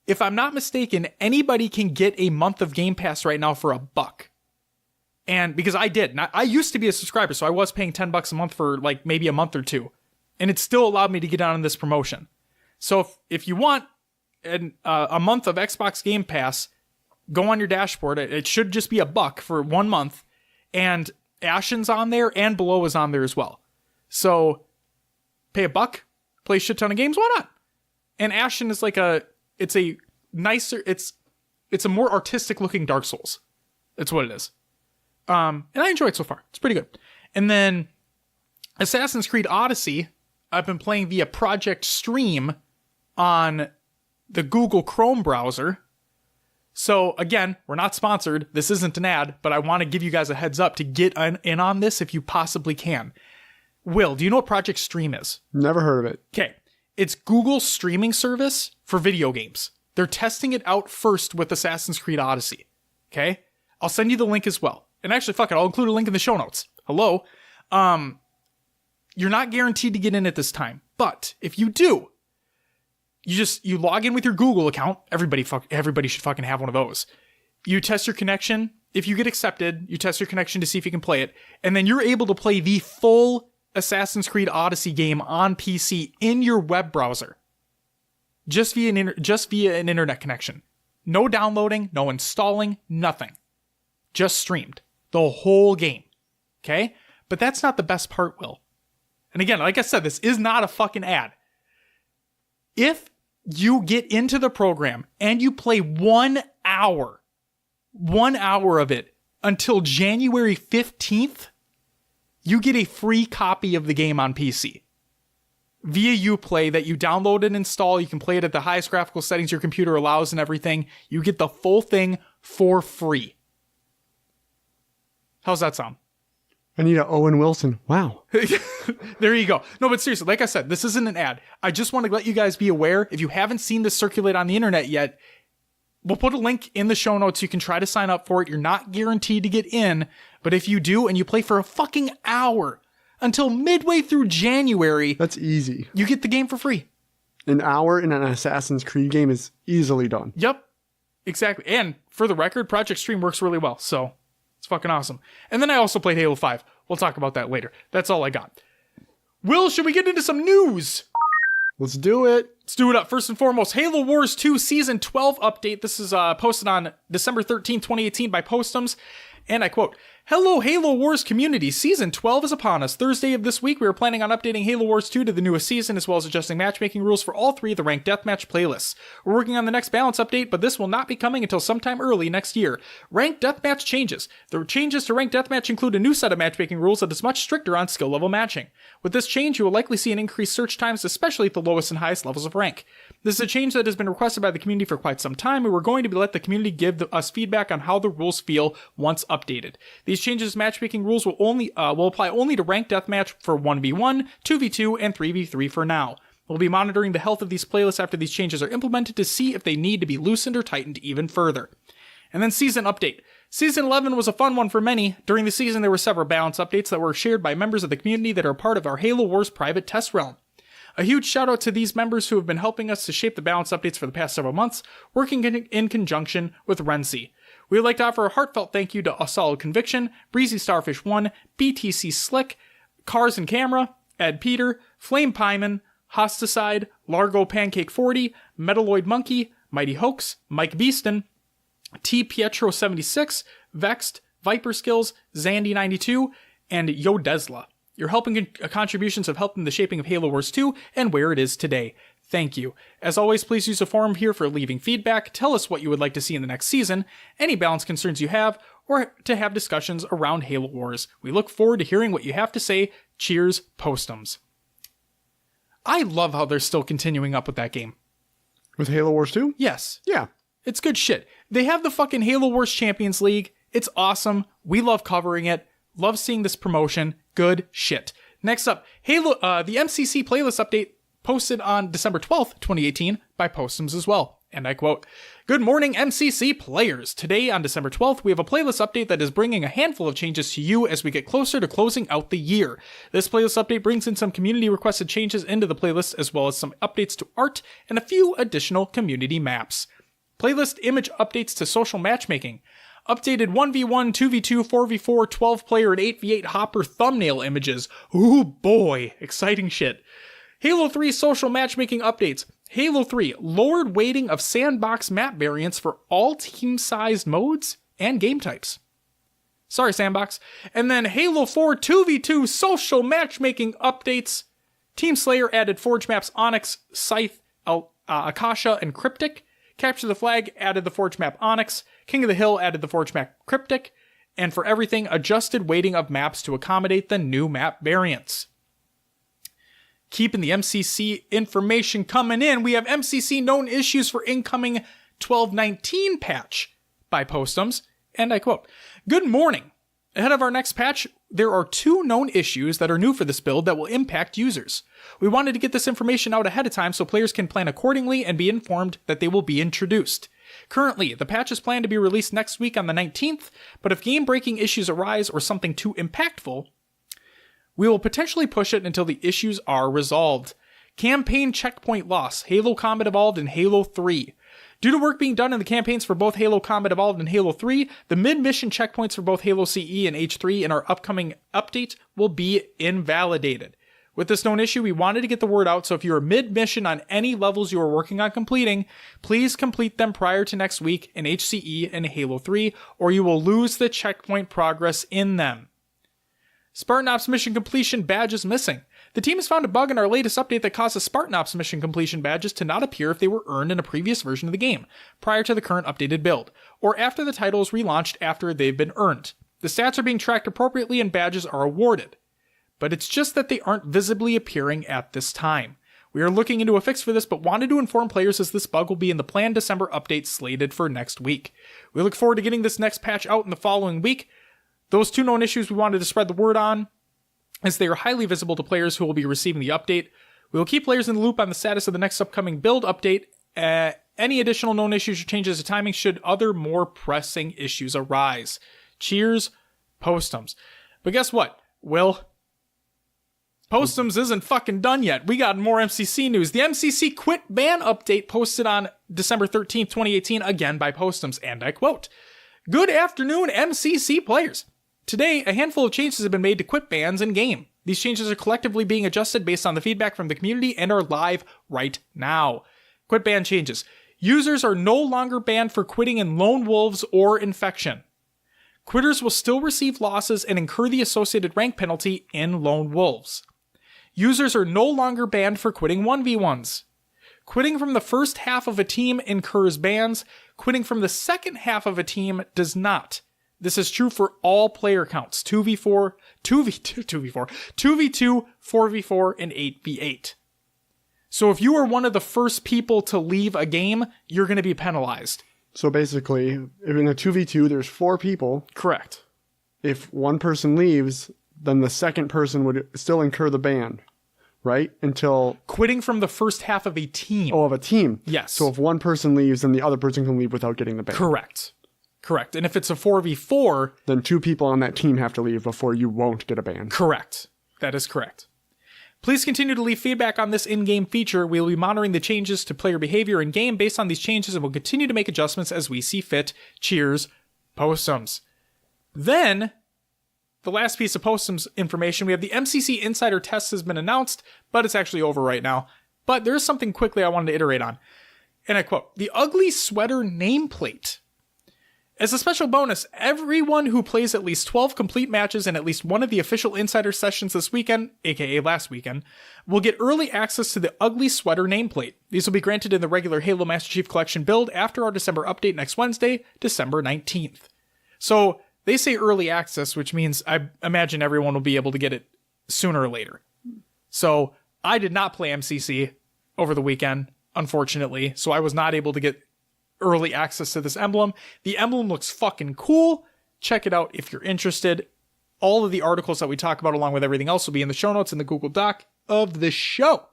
if I'm not mistaken, anybody can get a month of Game Pass right now for $1. And because I did, I used to be a subscriber, so I was paying $10 a month for like maybe a month or two. And it still allowed me to get on this promotion. So if you want a month of Xbox Game Pass, go on your dashboard. It should just be $1 for 1 month. And Ashen's on there and Below is on there as well. So pay $1, play a shit ton of games. Why not? And Ashen is like it's a more artistic looking Dark Souls. That's what it is. And I enjoy it so far. It's pretty good. And then Assassin's Creed Odyssey, I've been playing via Project Stream on the Google Chrome browser. So again, we're not sponsored. This isn't an ad, but I want to give you guys a heads up to get in on this if you possibly can. Will, do you know what Project Stream is? Never heard of it. Okay. It's Google's streaming service for video games. They're testing it out first with Assassin's Creed Odyssey. Okay? I'll send you the link as well. And actually, fuck it, I'll include a link in the show notes. Hello? You're not guaranteed to get in at this time. But if you do, you log in with your Google account. Everybody should fucking have one of those. You test your connection. If you get accepted, you test your connection to see if you can play it. And then you're able to play the full Assassin's Creed Odyssey game on PC in your web browser. Just via an internet connection. No downloading, no installing, nothing. just streamed. The whole game. Okay? But that's not the best part, Will. And again, like I said, this is not a fucking ad. If you get into the program and you play 1 hour of it until January 15th, you get a free copy of the game on PC. Via Uplay that you download and install. You can play it at the highest graphical settings your computer allows and everything. You get the full thing for free. How's that sound? I need a Owen Wilson. Wow. There you go. No, but seriously, like I said, this isn't an ad. I just want to let you guys be aware. If you haven't seen this circulate on the internet yet, we'll put a link in the show notes. You can try to sign up for it. You're not guaranteed to get in, but if you do and you play for a fucking hour until midway through January, that's easy. You get the game for free. An hour in an Assassin's Creed game is easily done. Yep, exactly. And for the record, Project Stream works really well, so it's fucking awesome. And then I also played Halo 5. We'll talk about that later. That's all I got. Will, should we get into some news? Let's do it. Let's do it up. First and foremost, Halo Wars 2 Season 12 update. This is posted on December 13, 2018 by Postums. And I quote, "Hello Halo Wars community, Season 12 is upon us. Thursday of this week, we are planning on updating Halo Wars 2 to the newest season, as well as adjusting matchmaking rules for all 3 of the ranked deathmatch playlists. We're working on the next balance update, but this will not be coming until sometime early next year. Ranked deathmatch changes. The changes to ranked deathmatch include a new set of matchmaking rules that is much stricter on skill level matching. With this change, you will likely see an increased search times, especially at the lowest and highest levels of rank. This is a change that has been requested by the community for quite some time, and we're going to let the community give us feedback on how the rules feel once updated. These changes to matchmaking rules will apply only to ranked deathmatch for 1v1, 2v2, and 3v3 for now. We'll be monitoring the health of these playlists after these changes are implemented to see if they need to be loosened or tightened even further." And then season update. Season 11 was a fun one for many. During the season, there were several balance updates that were shared by members of the community that are part of our Halo Wars private test realm. A huge shout out to these members who have been helping us to shape the balance updates for the past several months, working in conjunction with Renzi. We would like to offer a heartfelt thank you to A Solid Conviction, Breezy Starfish 1, BTC Slick, Cars and Camera, Ed Peter, Flame Pyman, Hosticide, Largo Pancake 40, Metaloid Monkey, Mighty Hoax, Mike Beeston, T Pietro 76, Vexed, Viper Skills, Zandy 92, and Yo Desla. Your helping contributions have helped in the shaping of Halo Wars 2 and where it is today. Thank you. As always, please use the forum here for leaving feedback, tell us what you would like to see in the next season, any balance concerns you have, or to have discussions around Halo Wars. We look forward to hearing what you have to say. Cheers, Postums. I love how they're still continuing up with that game. With Halo Wars 2? Yes. Yeah. It's good shit. They have the fucking Halo Wars Champions League. It's awesome. We love covering it. Love seeing this promotion. Good shit. Next up, Halo, the MCC playlist update posted on December 12th, 2018 by Postums as well. And I quote, "Good morning, MCC players. Today on December 12th, we have a playlist update that is bringing a handful of changes to you as we get closer to closing out the year. This playlist update brings in some community requested changes into the playlist, as well as some updates to art and a few additional community maps. Playlist image updates to social matchmaking. Updated 1v1, 2v2, 4v4, 12-player, and 8v8 hopper thumbnail images. Ooh boy, exciting shit. Halo 3 social matchmaking updates. Halo 3 lowered weighting of sandbox map variants for all team-sized modes and game types. Sorry, Sandbox. And then Halo 4 2v2 social matchmaking updates. Team Slayer added Forge maps Onyx, Scythe, Akasha, and Cryptic. Capture the Flag added the Forge map Onyx. King of the Hill added the Forge map Cryptic. And for everything, adjusted weighting of maps to accommodate the new map variants. Keeping the MCC information coming in, we have MCC known issues for incoming 12.19 patch by Postums, and I quote, "Good morning. Ahead of our next patch, there are 2 known issues that are new for this build that will impact users. We wanted to get this information out ahead of time so players can plan accordingly and be informed that they will be introduced. Currently, the patch is planned to be released next week on the 19th, but if game-breaking issues arise or something too impactful, we will potentially push it until the issues are resolved. Campaign checkpoint loss, Halo Combat Evolved and Halo 3. Due to work being done in the campaigns for both Halo Combat Evolved and Halo 3, the mid-mission checkpoints for both Halo CE and H3 in our upcoming update will be invalidated. With this known issue, we wanted to get the word out, so if you are mid-mission on any levels you are working on completing, please complete them prior to next week in HCE and Halo 3, or you will lose the checkpoint progress in them. Spartan Ops mission completion badge is missing. The team has found a bug in our latest update that causes Spartan Ops mission completion badges to not appear if they were earned in a previous version of the game, prior to the current updated build, or after the title is relaunched after they've been earned. The stats are being tracked appropriately and badges are awarded. But it's just that they aren't visibly appearing at this time. We are looking into a fix for this, but wanted to inform players as this bug will be in the planned December update slated for next week. We look forward to getting this next patch out in the following week. Those two known issues we wanted to spread the word on, as they are highly visible to players who will be receiving the update. We will keep players in the loop on the status of the next upcoming build update. Any additional known issues or changes to timing should other more pressing issues arise. Cheers, Postums. But guess what, Will? Postums isn't fucking done yet. We got more MCC news. The MCC quit ban update posted on December 13th, 2018, again by Postums, and I quote, "Good afternoon, MCC players. Today, a handful of changes have been made to quit bans in-game. These changes are collectively being adjusted based on the feedback from the community and are live right now. Quit ban changes. Users are no longer banned for quitting in Lone Wolves or Infection. Quitters will still receive losses and incur the associated rank penalty in Lone Wolves. Users are no longer banned for quitting 1v1s. Quitting from the first half of a team incurs bans. Quitting from the second half of a team does not. This is true for all player counts, 2v4, 2v2, 4v4, and 8v8. So if you are one of the first people to leave a game, you're going to be penalized." So basically, if in a 2v2, there's 4 people. Correct. If one person leaves, then the second person would still incur the ban, right? Until... Quitting from the first half of a team. Oh, of a team. Yes. So if one person leaves, then the other person can leave without getting the ban. Correct. And if it's a 4v4... Then 2 people on that team have to leave before you won't get a ban. Correct. That is correct. Please continue to leave feedback on this in-game feature. We will be monitoring the changes to player behavior in-game based on these changes and will continue to make adjustments as we see fit. Cheers, Postums. Then... the last piece of Postums information, we have the MCC Insider test has been announced, but it's actually over right now. But there is something quickly I wanted to iterate on. And I quote, "The ugly sweater nameplate. As a special bonus, everyone who plays at least 12 complete matches in at least one of the official Insider sessions this weekend, aka last weekend, will get early access to the ugly sweater nameplate. These will be granted in the regular Halo Master Chief Collection build after our December update next Wednesday, December 19th. So... they say early access, which means I imagine everyone will be able to get it sooner or later. So I did not play MCC over the weekend, unfortunately, so I was not able to get early access to this emblem. The emblem looks fucking cool. Check it out if you're interested. All of the articles that we talk about, along with everything else, will be in the show notes in the Google Doc of the show.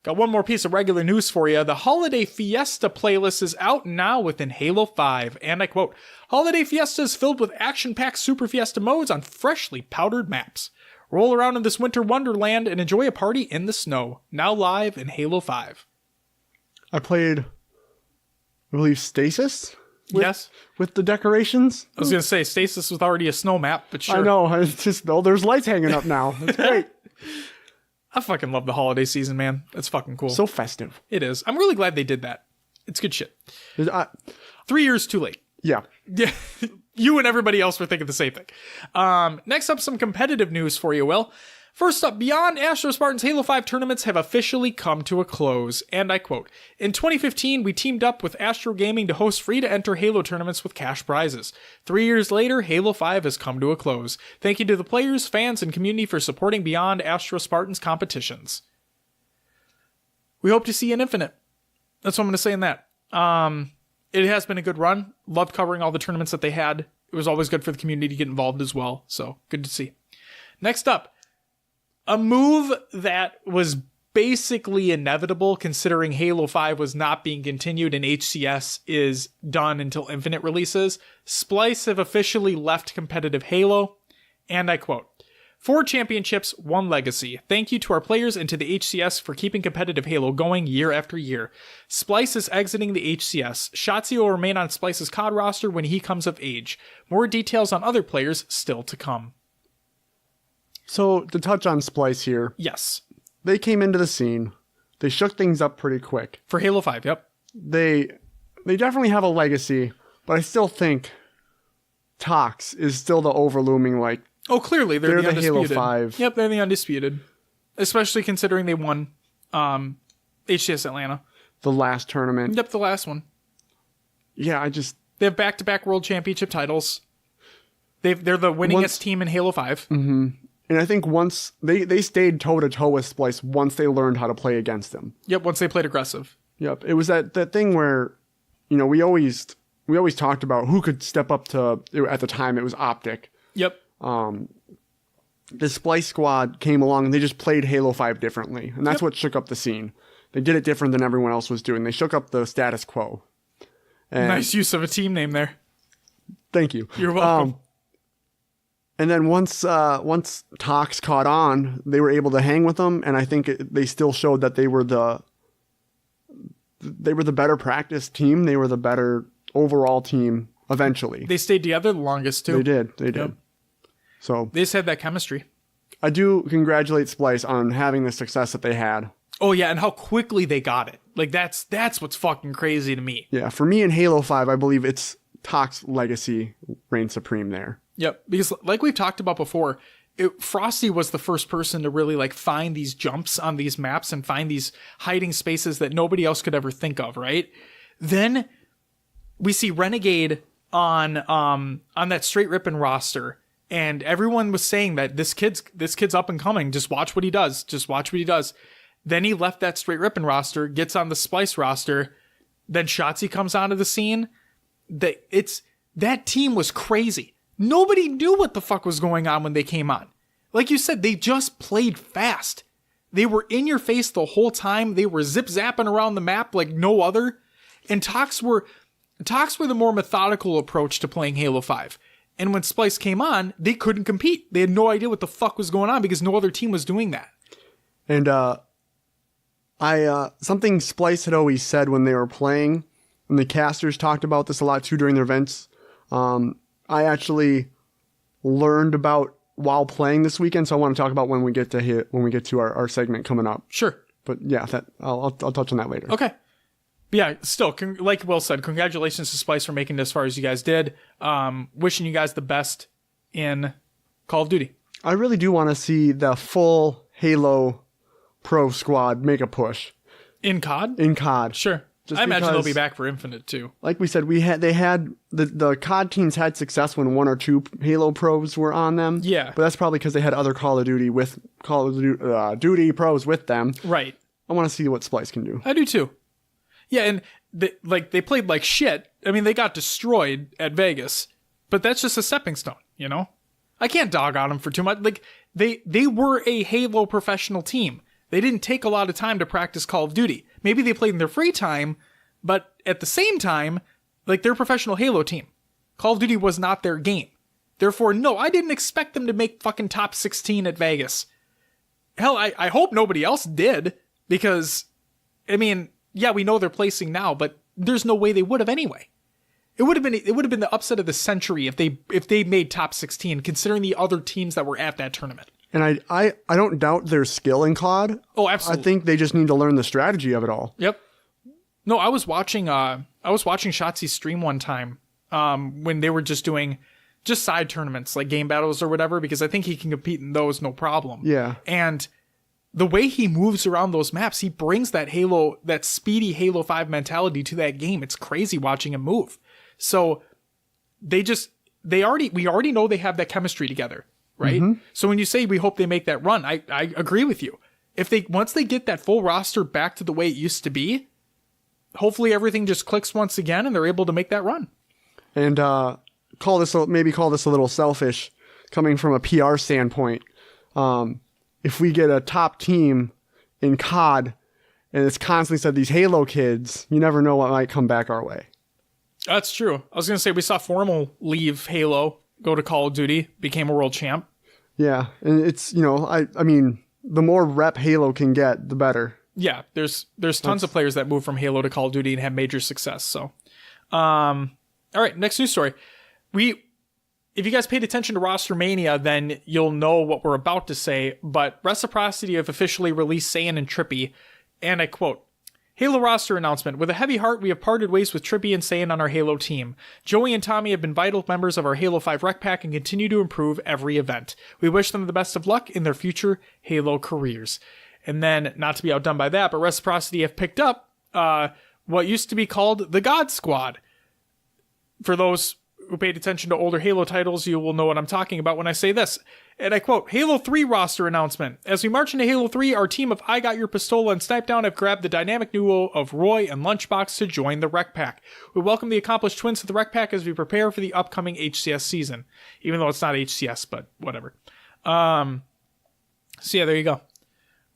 Got one more piece of regular news for you. The Holiday Fiesta playlist is out now within Halo 5. And I quote, "Holiday Fiesta is filled with action-packed Super Fiesta modes on freshly powdered maps. Roll around in this winter wonderland and enjoy a party in the snow." Now live in Halo 5. I played, I believe, Stasis? Yes. With the decorations? I was going to say, Stasis was already a snow map, but sure. I know. It's just, oh, there's lights hanging up now. It's great. I fucking love the holiday season, man. It's fucking cool. So festive. It is. I'm really glad they did that. It's good shit. 3 years too late. Yeah. Yeah. You and everybody else were thinking the same thing. Next up, some competitive news for you, Will. First up, Beyond Astro Spartans Halo 5 tournaments have officially come to a close, and I quote, "In 2015, we teamed up with Astro Gaming to host free-to-enter Halo tournaments with cash prizes. 3 years later, Halo 5 has come to a close. Thank you to the players, fans, and community for supporting Beyond Astro Spartans competitions." We hope to see you in Infinite. That's what I'm going to say in that. It has been a good run. Loved covering all the tournaments that they had. It was always good for the community to get involved as well, so good to see. Next up, a move that was basically inevitable considering Halo 5 was not being continued and HCS is done until Infinite releases. Splice have officially left competitive Halo, and I quote, "4 championships, 1 legacy. Thank you to our players and to the HCS for keeping competitive Halo going year after year. Splice is exiting the HCS. Shotzi will remain on Splice's COD roster when he comes of age. More details on other players still to come." So to touch on Splice here, Yes. they came into the scene. They shook things up pretty quick. For Halo 5, yep. They definitely have a legacy, but I still think Tox is still the overlooming, like, Oh, clearly, they're the Halo undisputed. 5. Yep, they're the undisputed. Especially considering they won HCS Atlanta. the last tournament. Yep, the last one. Yeah, They have back-to-back World Championship titles. They're the winningest team in Halo 5. and I think once they stayed toe-to-toe with Splice once they learned how to play against them. Yep, once they played aggressive. Yep, it was that thing where, we always talked about who could step up to, at the time it was Optic. Yep. The Splice squad came along and they just played Halo 5 differently. And that's what shook up the scene. They did it different than everyone else was doing. They shook up the status quo. And Nice use of a team name there. Thank you. You're welcome. And then once Tox caught on, they were able to hang with them. And I think they still showed that they were the better practice team. They were the better overall team eventually. They stayed together the longest, too. They did. Yep. So They just had that chemistry. I do congratulate Splice on having the success that they had. Oh, yeah, and how quickly they got it. Like, that's what's fucking crazy to me. Yeah, for me in Halo 5, I believe it's Tox legacy reigns supreme there. Yep, because like we've talked about before, Frosty was the first person to really like find these jumps on these maps and find these hiding spaces that nobody else could ever think of, right? Then we see Renegade on that straight ripping roster, and everyone was saying that this kid's up and coming. Just watch what he does. Just watch what he does. Then he left that straight ripping roster, gets on the Splice roster. Then Shotzi comes onto the scene. That team was crazy. Nobody knew what the fuck was going on when they came on. Like you said, they just played fast. They were in your face the whole time. They were zip-zapping around the map like no other. And Tox were the more methodical approach to playing Halo 5. And when Splice came on, they couldn't compete. They had no idea what the fuck was going on because no other team was doing that. And something Splice had always said when they were playing, and the casters talked about this a lot too during their events. I actually learned about while playing this weekend, so I want to talk about when we get to our segment coming up. Sure. But yeah, I'll touch on that later. Okay. But yeah, still, like Will said, congratulations to Splice for making it as far as you guys did. Wishing you guys the best in Call of Duty. I really do want to see the full Halo Pro squad make a push. In COD? In COD. Sure. I imagine they'll be back for Infinite too. Like we said, the COD teams had success when one or two Halo pros were on them. Yeah. But that's probably because they had other Call of Duty pros with them. Right. I want to see what Splice can do. I do too. Yeah, and they played like shit. I mean, they got destroyed at Vegas, but that's just a stepping stone, you know? I can't dog on them for too much. Like, they were a Halo professional team. They didn't take a lot of time to practice Call of Duty. Maybe they played in their free time, but at the same time, like, they're a professional Halo team. Call of Duty was not their game. Therefore, no, I didn't expect them to make fucking top 16 at Vegas. Hell, I hope nobody else did, because, I mean, yeah, we know they're placing now, but there's no way they would have anyway. It would have been the upset of the century if they made top 16, considering the other teams that were at that tournament. And I don't doubt their skill in COD. Oh, absolutely. I think they just need to learn the strategy of it all. Yep. No, I was watching Shotzi's stream one time when they were just doing side tournaments like game battles or whatever, because I think he can compete in those no problem. Yeah. And the way he moves around those maps, he brings that speedy Halo 5 mentality to that game. It's crazy watching him move. So we already know they have that chemistry together, right? Mm-hmm. So when you say we hope they make that run, I agree with you. Once they get that full roster back to the way it used to be, hopefully everything just clicks once again and they're able to make that run. And call this a little selfish coming from a PR standpoint. If we get a top team in COD and it's constantly said these Halo kids, you never know what might come back our way. That's true. I was going to say we saw Formal leave Halo, go to Call of Duty, became a world champ. Yeah, and it's, I mean, the more rep Halo can get, the better. Yeah, there's tons of players that move from Halo to Call of Duty and have major success. So, all right, next news story. if you guys paid attention to RosterMainia, then you'll know what we're about to say, but Reciprocity have officially released Saiyan and Trippy, and I quote, Halo roster announcement. With a heavy heart, we have parted ways with Trippy and Saiyan on our Halo team. Joey and Tommy have been vital members of our Halo 5 Rec Pack and continue to improve every event. We wish them the best of luck in their future Halo careers. And then, not to be outdone by that, but Reciprocity have picked up what used to be called the God Squad. For those who paid attention to older Halo titles, you will know what I'm talking about when I say this. And I quote, Halo 3 roster announcement. As we march into Halo 3, our team of I Got Your Pistola and Snipe Down have grabbed the dynamic duo of Roy and Lunchbox to join the Rec Pack. We welcome the accomplished twins to the Rec Pack as we prepare for the upcoming HCS season. Even though it's not HCS, but whatever. So yeah, there you go.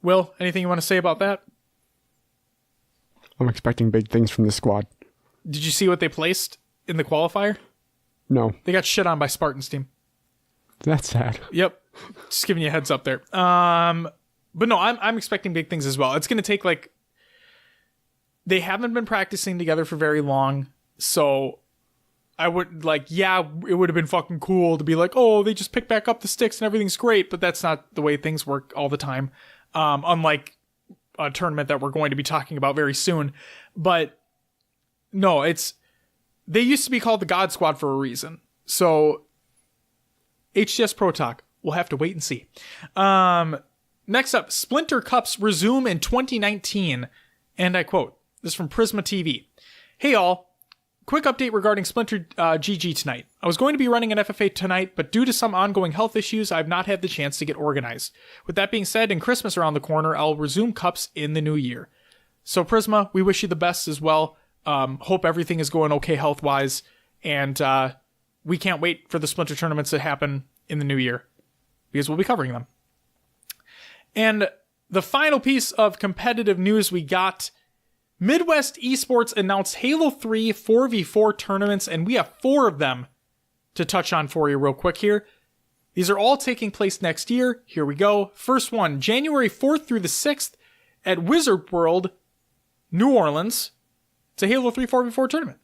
Will, anything you want to say about that? I'm expecting big things from this squad. Did you see what they placed in the qualifier? No. They got shit on by Spartan's team. That's sad. Yep. Just giving you a heads up there. But no, I'm expecting big things as well. It's going to take they haven't been practicing together for very long. So I would it would have been fucking cool to be like, oh, they just pick back up the sticks and everything's great. But that's not the way things work all the time. Unlike a tournament that we're going to be talking about very soon. But no, they used to be called the God Squad for a reason. So HCS Pro Talk. We'll have to wait and see. Next up, Splinter Cups resume in 2019. And I quote, this is from Prisma TV. Hey all, quick update regarding Splinter GG tonight. I was going to be running an FFA tonight, but due to some ongoing health issues, I've not had the chance to get organized. With that being said, and Christmas around the corner, I'll resume Cups in the new year. So Prisma, we wish you the best as well. Hope everything is going okay health-wise. And we can't wait for the Splinter tournaments to happen in the new year, because we'll be covering them. And the final piece of competitive news we got, Midwest Esports announced Halo 3 4v4 tournaments, and we have 4 of them to touch on for you real quick here. These are all taking place next year. Here we go. First one, January 4th through the 6th at Wizard World, New Orleans. It's a Halo 3 4v4 tournament.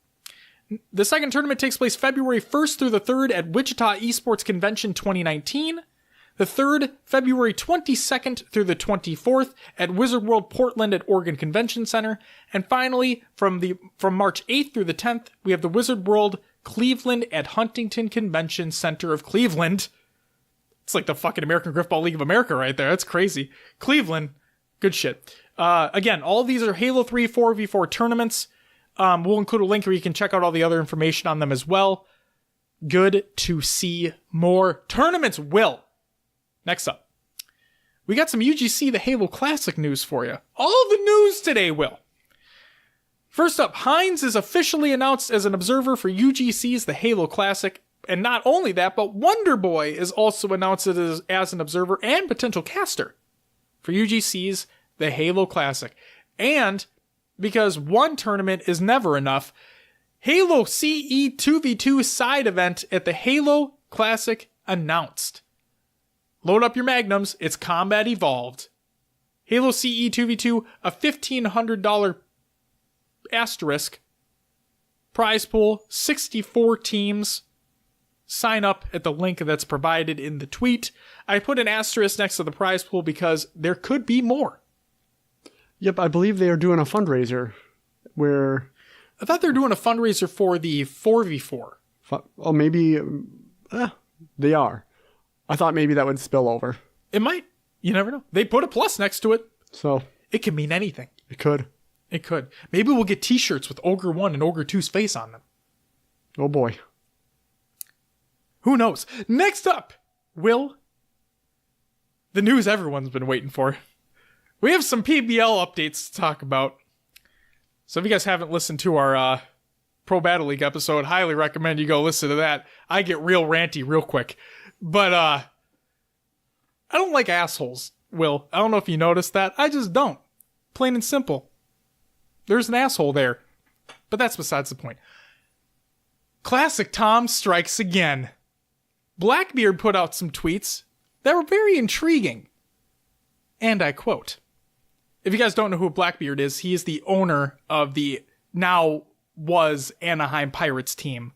The second tournament takes place February 1st through the 3rd at Wichita Esports Convention 2019. The third, February 22nd through the 24th at Wizard World Portland at Oregon Convention Center. And finally, from March 8th through the 10th, we have the Wizard World Cleveland at Huntington Convention Center of Cleveland. It's like the fucking American Griffball League of America right there. That's crazy. Cleveland. Good shit. Again, all of these are Halo 3 4v4 tournaments. We'll include a link where you can check out all the other information on them as well. Good to see more tournaments, Will. Next up, we got some UGC the Halo Classic news for you. All the news today, Will. First up, Hines is officially announced as an observer for UGC's the Halo Classic. And not only that, but Wonder Boy is also announced as an observer and potential caster for UGC's the Halo Classic. And because one tournament is never enough, Halo CE 2v2 side event at the Halo Classic announced. Load up your magnums, it's Combat Evolved. Halo CE 2v2, a $1,500 asterisk. Prize pool, 64 teams. Sign up at the link that's provided in the tweet. I put an asterisk next to the prize pool because there could be more. Yep, I believe they are doing a fundraiser where... I thought they were doing a fundraiser for the 4v4. Oh, maybe... they are. I thought maybe that would spill over. It might. You never know. They put a plus next to it. So... it can mean anything. It could. It could. Maybe we'll get t-shirts with Ogre 1 and Ogre 2's face on them. Oh boy. Who knows? Next up, Will. The news everyone's been waiting for. We have some PBL updates to talk about. So if you guys haven't listened to our Pro Battle League episode, highly recommend you go listen to that. I get real ranty real quick. But I don't like assholes, Will. I don't know if you noticed that. I just don't. Plain and simple. There's an asshole there. But that's besides the point. Classic Tom strikes again. Blackbeard put out some tweets that were very intriguing. And I quote, if you guys don't know who Blackbeard is, he is the owner of the now was Anaheim Pirates team.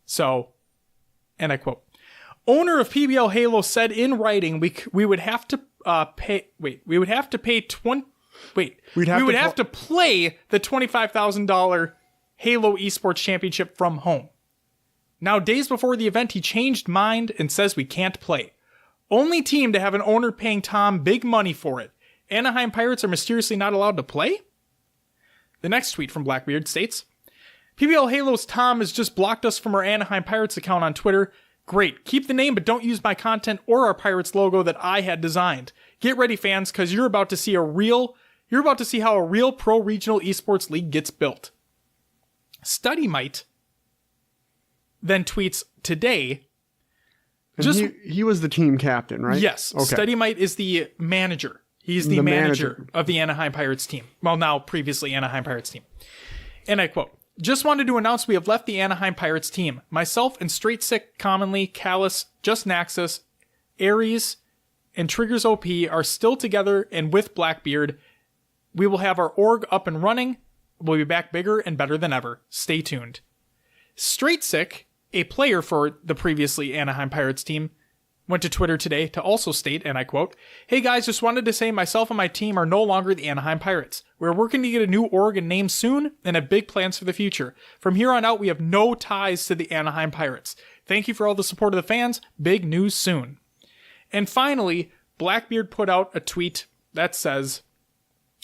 So, and I quote, owner of PBL Halo said in writing we would have to play the $25,000 Halo Esports Championship from home. Now, days before the event, he changed mind and says we can't play. Only team to have an owner paying Tom big money for it. Anaheim Pirates are mysteriously not allowed to play? The next tweet from Blackbeard states, PBL Halo's Tom has just blocked us from our Anaheim Pirates account on Twitter. Great. Keep the name, but don't use my content or our Pirates logo that I had designed. Get ready, fans, because you're about to see how a real pro regional esports league gets built. StudyMight then tweets today. He was the team captain, right? Yes. Okay. StudyMight is the manager. He's the manager of the Anaheim Pirates team. Well, now previously Anaheim Pirates team. And I quote, just wanted to announce we have left the Anaheim Pirates team. Myself and Straight Sick, Commonly, Callus, Just Naxus, Ares, and Triggers OP are still together, and with Blackbeard, we will have our org up and running. We'll be back bigger and better than ever. Stay tuned. Straight Sick, a player for the previously Anaheim Pirates team, went to Twitter today to also state, and I quote, hey guys, just wanted to say myself and my team are no longer the Anaheim Pirates. We're working to get a new org and name soon and have big plans for the future. From here on out, we have no ties to the Anaheim Pirates. Thank you for all the support of the fans. Big news soon. And finally, Blackbeard put out a tweet that says,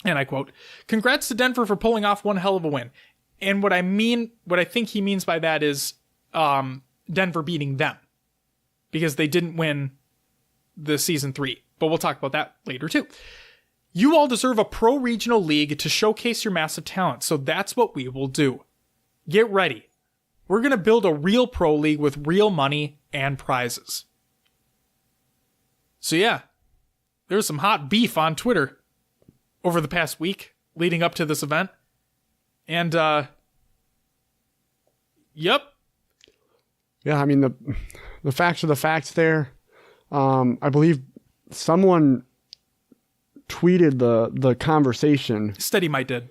and I quote, congrats to Denver for pulling off one hell of a win. And what I think he means by that is Denver beating them, because they didn't win the season 3. But we'll talk about that later too. You all deserve a pro regional league to showcase your massive talent, so that's what we will do. Get ready. We're going to build a real pro league with real money and prizes. So yeah, there was some hot beef on Twitter over the past week leading up to this event. And, yep. Yeah, I mean, the facts are the facts there. I believe someone tweeted the conversation. StudyMight did.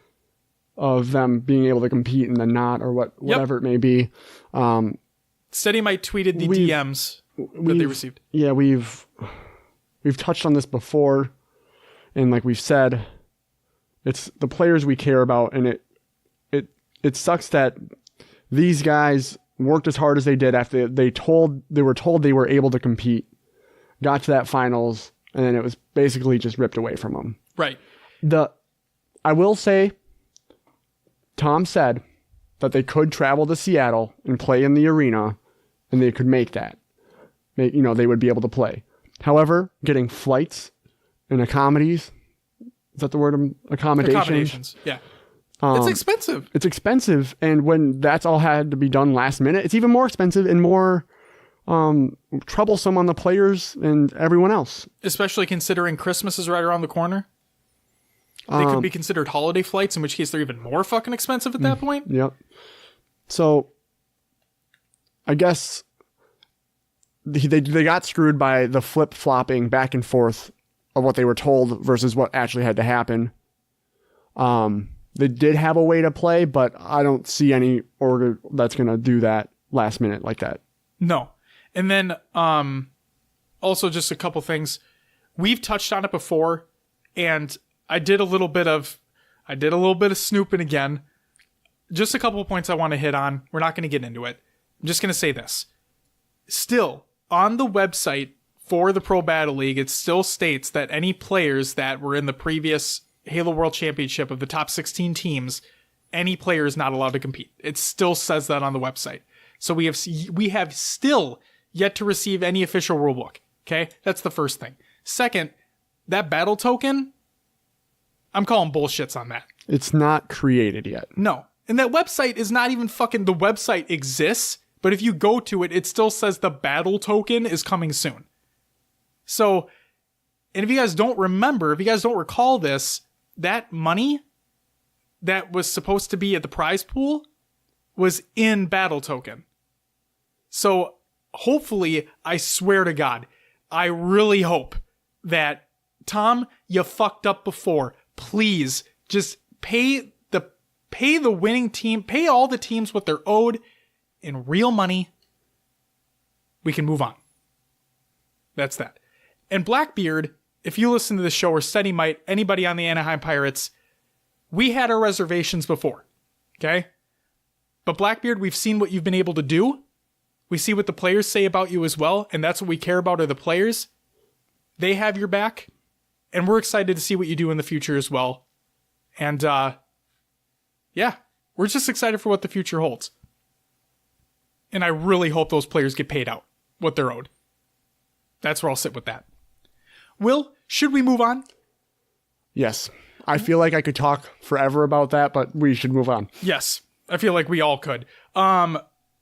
Of them being able to compete and then not, or whatever it may be. StudyMight tweeted the DMs that they received. Yeah, we've touched on this before, and like we've said, it's the players we care about, and it sucks that these guys worked as hard as they did after they were told they were able to compete, got to that finals, and then it was basically just ripped away from them. Right. I will say, Tom said that they could travel to Seattle and play in the arena, and they could make that. They would be able to play. However, getting flights and accommodations, is that the word? Accommodations. Yeah. It's expensive. It's expensive, and when that's all had to be done last minute, it's even more expensive and more troublesome on the players and everyone else. Especially considering Christmas is right around the corner. They could be considered holiday flights, in which case they're even more fucking expensive at that point. Yep. So, I guess they got screwed by the flip-flopping back and forth of what they were told versus what actually had to happen. They did have a way to play, but I don't see any order that's going to do that last minute like that. No. And then also just a couple things. We've touched on it before, and I did a little bit of snooping again. Just a couple of points I want to hit on. We're not going to get into it. I'm just going to say this. Still, on the website for the Pro Battle League, it still states that any players that were in the previous Halo World Championship of the top 16 teams, any player is not allowed to compete. It still says that on the website. So we have still yet to receive any official rulebook. Okay? That's the first thing. Second, that battle token, I'm calling bullshits on that. It's not created yet. No. And that website is not even fucking, the website exists, but if you go to it, it still says the battle token is coming soon. So, and if you guys don't recall this, that money that was supposed to be at the prize pool was in battle token. So hopefully, I swear to God, I really hope that, Tom, you fucked up before. Please just pay the winning team, pay all the teams what they're owed in real money we can move on. That's that. And Blackbeard, if you listen to the show, or Steady Might, anybody on the Anaheim Pirates, we had our reservations before, okay? But Blackbeard, we've seen what you've been able to do. We see what the players say about you as well, and that's what we care about are the players. They have your back, and we're excited to see what you do in the future as well. And, yeah, we're just excited for what the future holds. And I really hope those players get paid out what they're owed. That's where I'll sit with that. Will, should we move on? Yes. I feel like I could talk forever about that, but we should move on. Yes. I feel like we all could.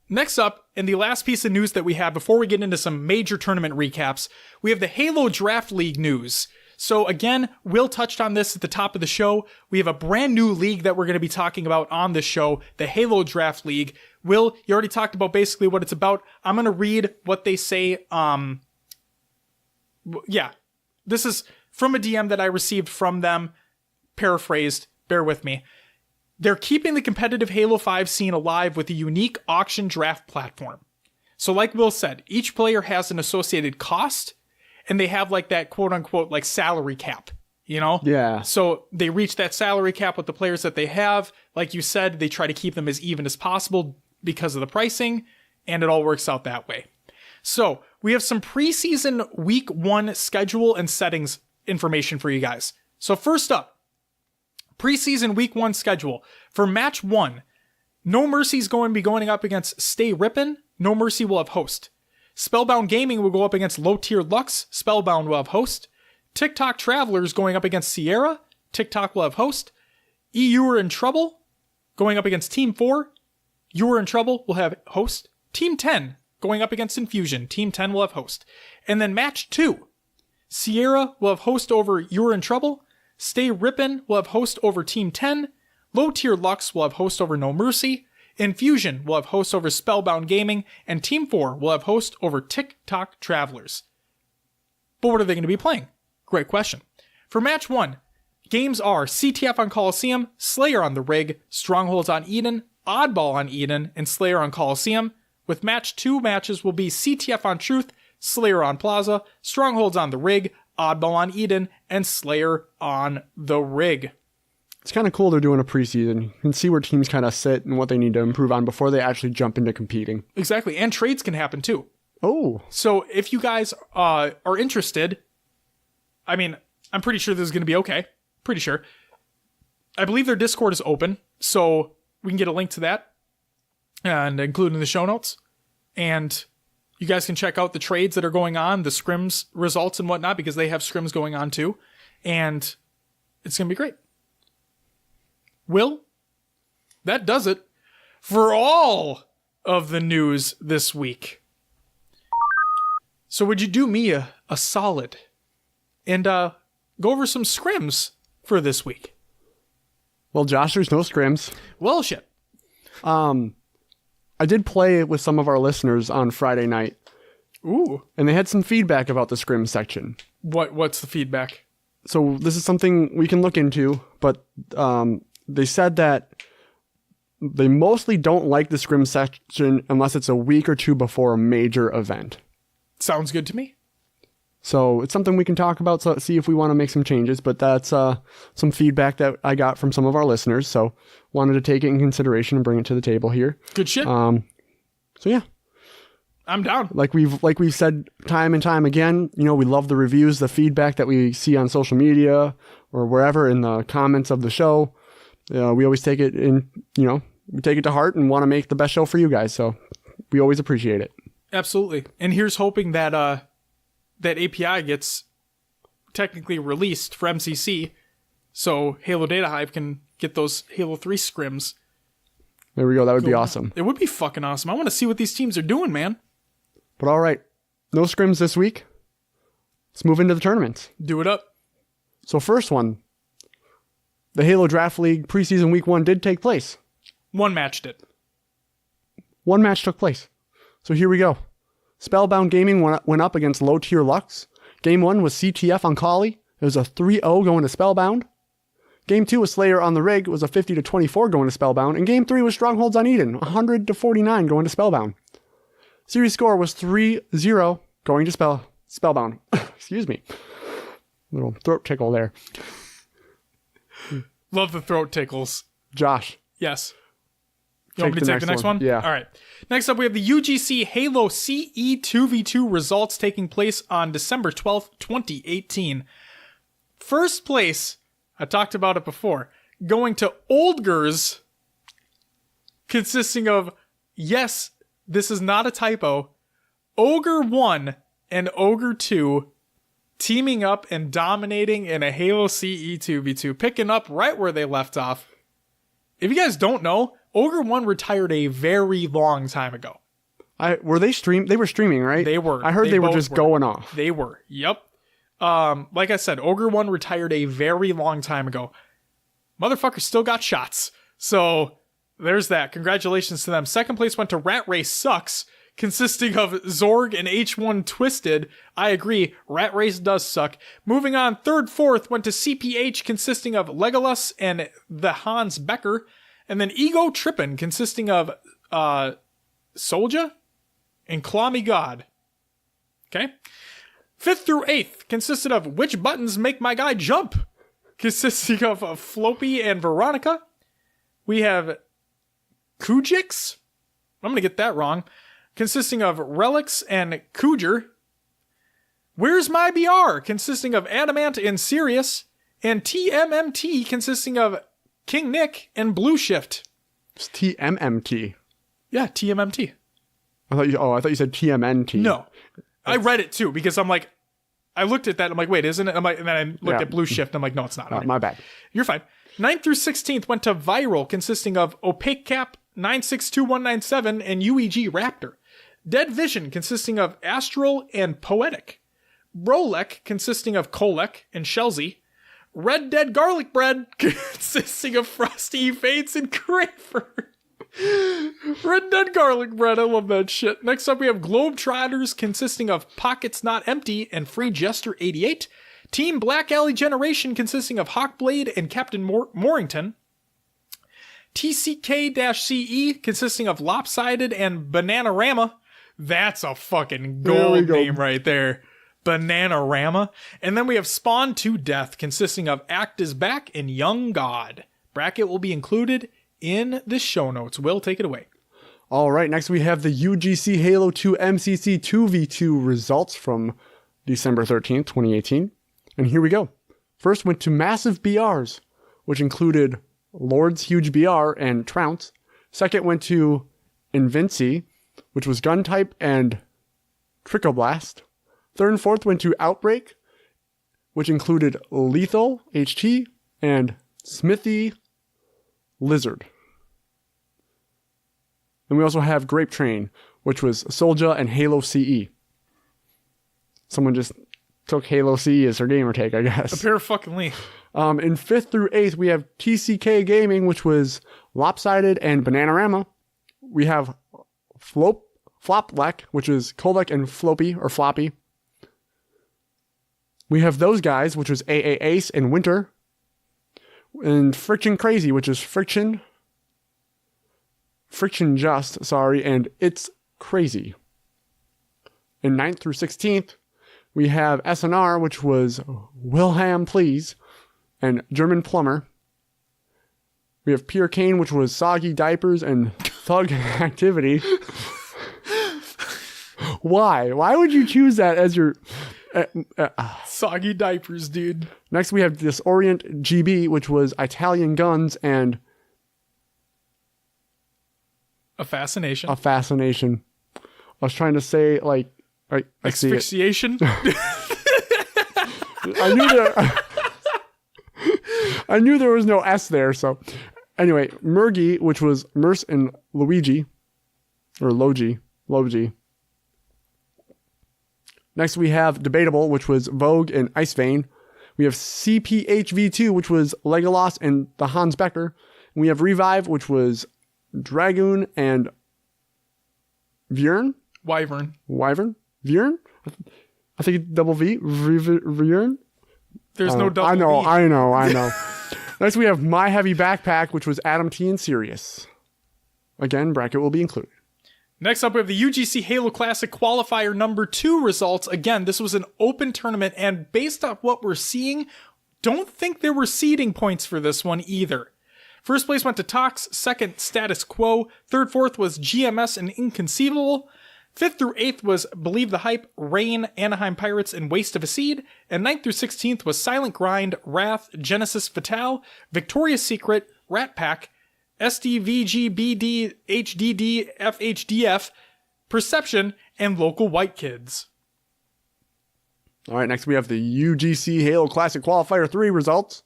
Next up, and the last piece of news that we have before we get into some major tournament recaps, we have the Halo Draft League news. So again, Will touched on this at the top of the show. We have a brand new league that we're going to be talking about on this show, the Halo Draft League. Will, you already talked about basically what it's about. I'm going to read what they say. Yeah, this is from a DM that I received from them, paraphrased. Bear with me. They're keeping the competitive Halo 5 scene alive with a unique auction draft platform. So like Will said, each player has an associated cost, and they have like that quote unquote like salary cap, you know? Yeah. So they reach that salary cap with the players that they have. Like you said, they try to keep them as even as possible because of the pricing, and it all works out that way. So we have some preseason week 1 schedule and settings information for you guys. So first up, preseason week 1 schedule. For match 1, No Mercy's going to be going up against Stay Rippin'. No Mercy will have host. Spellbound Gaming will go up against Low Tier Lux. Spellbound will have host. TikTok Travelers going up against Sierra. TikTok will have host. You Are in Trouble going up against Team 4. You Are in Trouble will have host. Team 10 going up against Infusion. Team 10 will have host. And then match 2. Sierra will have host over You Are in Trouble. Stay Rippin' will have host over Team 10. Low Tier Lux will have host over No Mercy. Infusion will have host over Spellbound Gaming. And Team 4 will have host over TikTok Travelers. But what are they going to be playing? Great question. For match 1, games are CTF on Coliseum, Slayer on the Rig, Strongholds on Eden, Oddball on Eden, and Slayer on Coliseum. With match 2 matches will be CTF on Truth, Slayer on Plaza, Strongholds on the Rig, Oddball on Eden, and Slayer on the Rig. It's kind of cool they're doing a preseason. You can see where teams kind of sit and what they need to improve on before they actually jump into competing. Exactly, and trades can happen too. Oh. So if you guys are interested, I mean, I'm pretty sure this is going to be okay. Pretty sure. I believe their Discord is open, so we can get a link to that and include in the show notes. And you guys can check out the trades that are going on, the scrims results and whatnot, because they have scrims going on too. And it's going to be great. Will, that does it for all of the news this week. So would you do me a solid and go over some scrims for this week? Well, Josh, there's no scrims. Well, shit. I did play with some of our listeners on Friday night. Ooh. And they had some feedback about the scrim section. What's the feedback? So this is something we can look into, but they said that they mostly don't like the scrim section unless it's a week or two before a major event. Sounds good to me. So it's something we can talk about, so see if we want to make some changes, but that's some feedback that I got from some of our listeners, so wanted to take it in consideration and bring it to the table here. Good shit. So yeah. I'm down. Like we've said time and time again, you know, we love the reviews, the feedback that we see on social media or wherever in the comments of the show. We always take it in, you know, we take it to heart and want to make the best show for you guys. So we always appreciate it. Absolutely. And here's hoping that that API gets technically released for MCC, so Halo Data Hive can get those Halo 3 scrims. There we go. That would be awesome. It would be fucking awesome. I want to see what these teams are doing, man. But all right, no scrims this week. Let's move into the tournaments. Do it up. So first one, the Halo Draft League preseason week 1 did take place. One match did. One match took place. So here we go. Spellbound Gaming went up against Low Tier Lux. Game 1 was CTF on Collie. It was a 3-0 going to Spellbound. Game 2 was Slayer on the Rig. It was a 50-24 going to Spellbound. And Game 3 was Strongholds on Eden. 100-49 going to Spellbound. Series score was 3-0, going to Spellbound. Excuse me. Little throat tickle there. Love the throat tickles. Josh. Yes. You want me to take the next one? Yeah. All right. Next up, we have the UGC Halo CE 2v2 results taking place on December 12th, 2018. First place, I talked about it before, going to Oldgers, consisting of, yes, this is not a typo, Ogre 1 and Ogre 2 teaming up and dominating in a Halo CE 2v2, picking up right where they left off. If you guys don't know, Ogre 1 retired a very long time ago. They were streaming, right? They were. I heard they were just going off. They were. Yep. Like I said, Ogre 1 retired a very long time ago. Motherfucker still got shots. So there's that. Congratulations to them. Second place went to Rat Race Sucks, consisting of Zorg and H1 Twisted. I agree. Rat Race does suck. Moving on, third, fourth went to CPH, consisting of Legolas and the Hans Becker. And then Ego Trippin', consisting of Soldier and Claw Me God. Okay. Fifth through eighth consisted of Which Buttons Make My Guy Jump, consisting of Floppy and Veronica. We have Kujix. I'm going to get that wrong. Consisting of Relics and Cooger. Where's My BR? Consisting of Adamant and Sirius. And TMMT, consisting of King Nick and Blue Shift. It's TMMT. Yeah, TMMT. I thought you said TMNT. No. I read it too because I'm like, I looked at that. I'm like, wait, isn't it? And then I looked at Blue Shift. And I'm like, no, it's not. My bad. You're fine. 9th through 16th went to Viral, consisting of Opaque Cap, 962197, and UEG Raptor. Dead Vision, consisting of Astral and Poetic. Brolek, consisting of Kolek and Shelzy. Red Dead Garlic Bread, consisting of Frosty Fates and Crafer. Red Dead Garlic Bread, I love that shit. Next up, we have Globetrotters, consisting of Pockets Not Empty and Free Jester 88. Team Black Alley Generation, consisting of Hawkblade and Captain Morrington. TCK-CE, consisting of Lopsided and Bananarama. That's a fucking gold name right there. Bananarama. And then we have Spawn to Death, consisting of Act Is Back and Young God. Bracket will be included in the show notes. Will, take it away. All right, next we have the UGC Halo 2 MCC 2v2 results from December 13th, 2018. And here we go. First went to Massive BRs, which included Lord's Huge BR and Trounce. Second went to Invinci, which was Gun Type and Trickoblast. Third and fourth went to Outbreak, which included Lethal, HT, and Smithy Lizard. And we also have Grape Train, which was Soldier and Halo CE. Someone just took Halo CE as their gamer tag, I guess. Apparently. In 5th through 8th, we have TCK Gaming, which was Lopsided and Bananarama. We have Floplek, which is Kolek and Floppy, or Floppy. We have Those Guys, which was AA Ace and Winter. And Friction Crazy, which is Friction Just, and It's Crazy. In 9th through 16th, we have SNR, which was Wilhelm Please, and German Plumber. We have Pure Cane, which was Soggy Diapers and Thug Activity. Why? Why would you choose that as your... Soggy Diapers, dude. Next, we have Disorient GB, which was Italian Guns and... A Fascination. I was trying to say, like... Asphyxiation? I knew there was no S there, so... Anyway, Murgy, which was Merce and Luigi. Or Logi. Next, we have Debatable, which was Vogue and Ice Vein. We have CPHV2, which was Legolas and the Hans Becker. And we have Revive, which was Dragoon and Vyern? Wyvern. Vyern? I think double V. Vyern? There's no double V. I know. Next, we have My Heavy Backpack, which was Adam T and Sirius. Again, bracket will be included. Next up, we have the UGC Halo Classic Qualifier number 2 results. Again, this was an open tournament, and based off what we're seeing, don't think there were seeding points for this one either. First place went to Tox, second Status Quo, third, fourth was GMS and Inconceivable, 5th through 8th was Believe the Hype, Rain, Anaheim Pirates, and Waste of a Seed, and 9th through 16th was Silent Grind, Wrath, Genesis Fatale, Victoria's Secret, Rat Pack, SDVGBD, HDD, FHDF, Perception, and Local White Kids. All right, next we have the UGC Halo Classic Qualifier 3 results.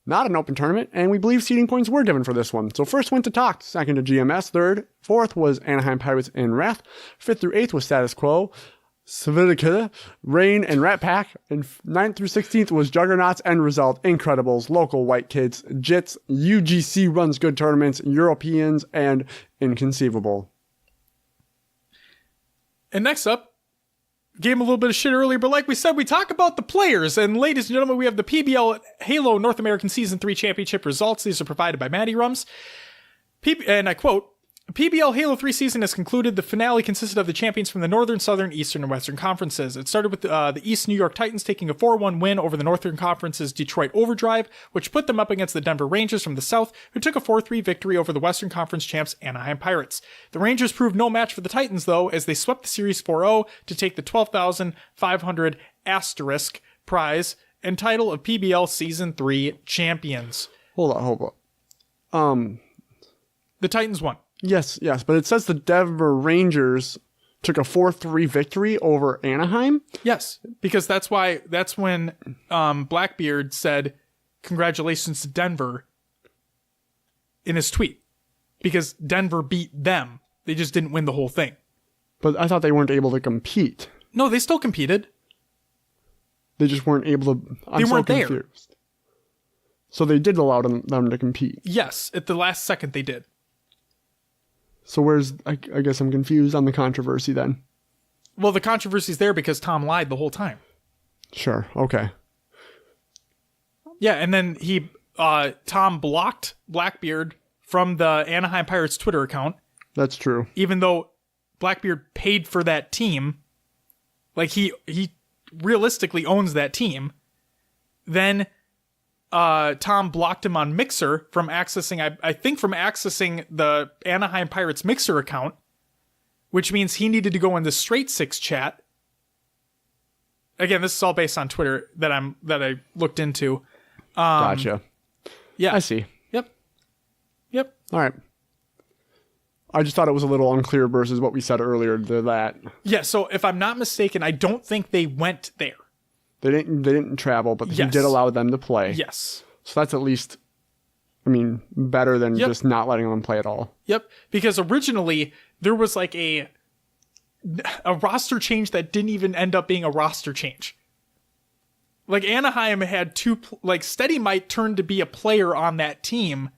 Not an open tournament, and we believe seeding points were given for this one. So first went to Tox, second to GMS, third, fourth was Anaheim Pirates and Wrath, 5th through 8th was Status Quo, Civilicata, Rain, and Rat Pack, and 9th through 16th was Juggernauts, End Result, Incredibles, Local White Kids, Jits, UGC Runs Good Tournaments, Europeans, and Inconceivable. And next up, gave him a little bit of shit earlier, but like we said, we talk about the players. And ladies and gentlemen, we have the PBL Halo North American Season 3 Championship results. These are provided by Matty Rums. And I quote, PBL Halo 3 season has concluded. The finale consisted of the champions from the Northern, Southern, Eastern, and Western Conferences. It started with the East New York Titans taking a 4-1 win over the Northern Conference's Detroit Overdrive, which put them up against the Denver Rangers from the South, who took a 4-3 victory over the Western Conference champs Anaheim Pirates. The Rangers proved no match for the Titans, though, as they swept the series 4-0 to take the 12,500 asterisk prize and title of PBL Season 3 champions. Hold on. The Titans won. Yes, but it says the Denver Rangers took a 4-3 victory over Anaheim? Yes, because that's when Blackbeard said, congratulations to Denver in his tweet. Because Denver beat them. They just didn't win the whole thing. But I thought they weren't able to compete. No, they still competed. They just weren't able to... They weren't there. So they did allow them to compete? Yes, at the last second they did. So I guess I'm confused on the controversy then. Well, the controversy's there because Tom lied the whole time. Sure, okay. Yeah, and then Tom blocked Blackbeard from the Anaheim Pirates Twitter account. That's true. Even though Blackbeard paid for that team, like he realistically owns that team. Then Tom blocked him on Mixer from accessing, I think from accessing the Anaheim Pirates Mixer account, which means he needed to go in the Straight Six chat. Again, this is all based on Twitter that I looked into. Gotcha. Yeah. I see. Yep. All right. I just thought it was a little unclear versus what we said earlier to that. Yeah, so if I'm not mistaken, I don't think they went there. They didn't travel, but he did allow them to play. Yes. So that's at least, better than just not letting them play at all. Yep. Because originally there was like a roster change that didn't even end up being a roster change. Like Anaheim had Steady might turn to be a player on that team.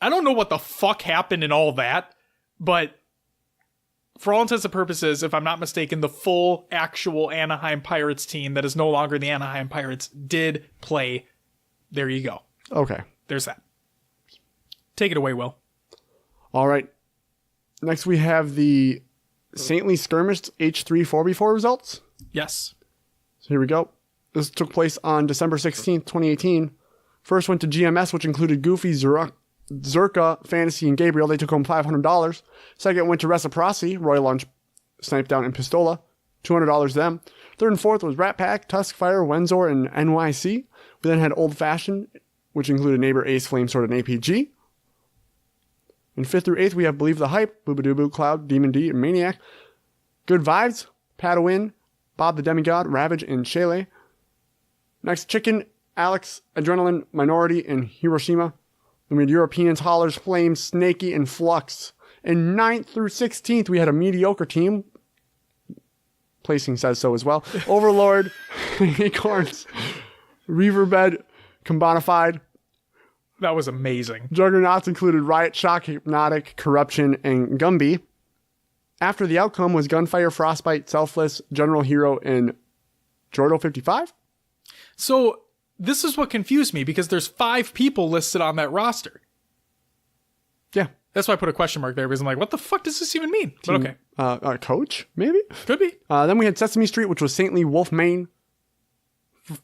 I don't know what the fuck happened in all that, but for all intents and purposes, if I'm not mistaken, the full actual Anaheim Pirates team that is no longer the Anaheim Pirates did play. There you go. Okay. There's that. Take it away, Will. All right. Next we have the Saintly Skirmish H3 4v4 results. Yes. So here we go. This took place on December 16th, 2018. First went to GMS, which included Goofy, Zerka, Fantasy, and Gabriel. They took home $500. Second went to Reciprocity, Royal Lunch, Snipe Down, and Pistola. $200 them. Third and fourth was Rat Pack, Tuskfire, Wenzor, and NYC. We then had Old Fashioned, which included Neighbor, Ace, Flamesword, and APG. And 5th through 8th, we have Believe the Hype, Boobadoo, Cloud, Demon D, and Maniac. Good Vibes, Padawin, Bob the Demigod, Ravage, and Shele. Next, Chicken, Alex, Adrenaline, Minority, and Hiroshima. Then we had Europeans, Hollers, Flames, Snaky, and Flux. And 9th through 16th, we had a mediocre team. Placing says so as well. Overlord, Acorns, Reaverbed, Combonified. That was amazing. Juggernauts included Riot, Shock, Hypnotic, Corruption, and Gumby. After the outcome was Gunfire, Frostbite, Selfless, General Hero, and Jordo 55. So this is what confused me because there's 5 people listed on that roster. Yeah. That's why I put a question mark there, because I'm like, what the fuck does this even mean? But okay. Coach, maybe? Could be. Then we had Sesame Street, which was St. Lee, Wolf, Maine,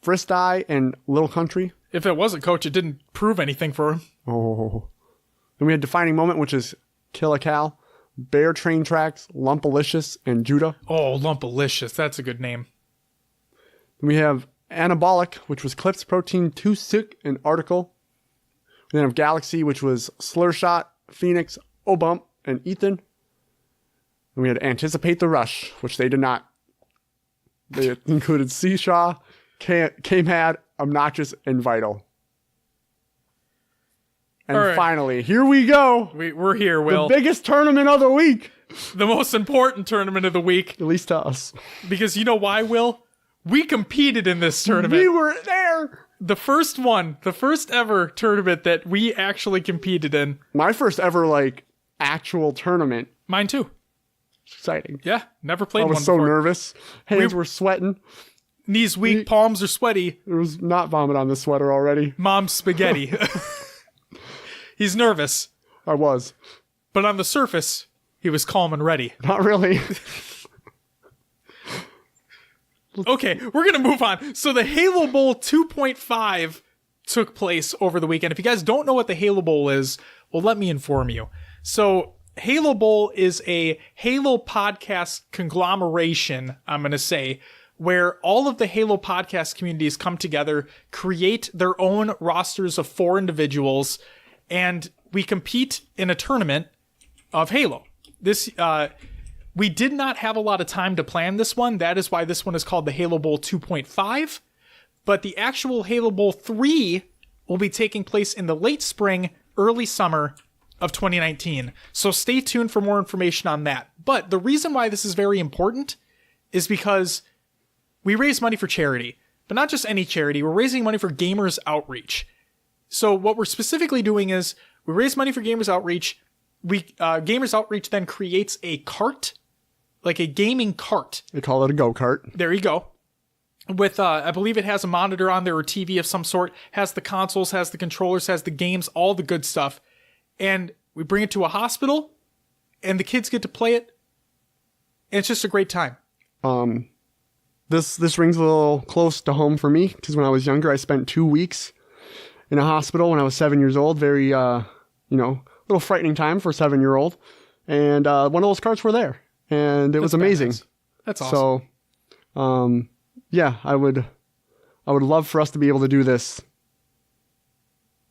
Fristi, and Little Country. If it wasn't Coach, it didn't prove anything for him. Oh. Then we had Defining Moment, which is Kill a Cow, Bear Train Tracks, Lumpalicious, and Judah. Oh, Lumpalicious. That's a good name. Then we have Anabolic, which was Clips, Protein, Too Sick, and Article. We then have Galaxy, which was Slurshot, Phoenix, Obump, and Ethan. And we had Anticipate the Rush, which they did not. They included Seashaw, K-Mad, Obnoxious, and Vital. And finally, here we go. We're here, Will. The biggest tournament of the week. The most important tournament of the week. At least to us. Because you know why, Will? We competed in this tournament. We were there. The first one. The first ever tournament that we actually competed in. My first ever, actual tournament. Mine too. Exciting. Yeah, never played one I was so before. nervous. Hands were sweating. Knees weak, palms are sweaty. There was not vomit on the sweater already. Mom's spaghetti. He's nervous. I was. But on the surface, he was calm and ready. Not really. Okay, we're going to move on. So the Halo Bowl 2.5 took place over the weekend. If you guys don't know what the Halo Bowl is, well, let me inform you. So Halo Bowl is a Halo podcast conglomeration, I'm going to say, where all of the Halo podcast communities come together, create their own rosters of 4 individuals, and we compete in a tournament of Halo. This, we did not have a lot of time to plan this one. That is why this one is called the Halo Bowl 2.5. But the actual Halo Bowl 3 will be taking place in the late spring, early summer of 2019. So stay tuned for more information on that. But the reason why this is very important is because we raise money for charity, but not just any charity. We're raising money for Gamers Outreach. So what we're specifically doing is we raise money for Gamers Outreach. Gamers Outreach then creates a cart, like a gaming cart. They call it a go-kart. There you go. With, I believe it has a monitor on there or TV of some sort, has the consoles, has the controllers, has the games, all the good stuff. And we bring it to a hospital, and the kids get to play it. And it's just a great time. This rings a little close to home for me, because when I was younger, I spent 2 weeks in a hospital when I was 7 years old. Very, little frightening time for a 7-year-old. And one of those carts were there. And it was amazing. Badass. That's awesome. So, yeah, I would love for us to be able to do this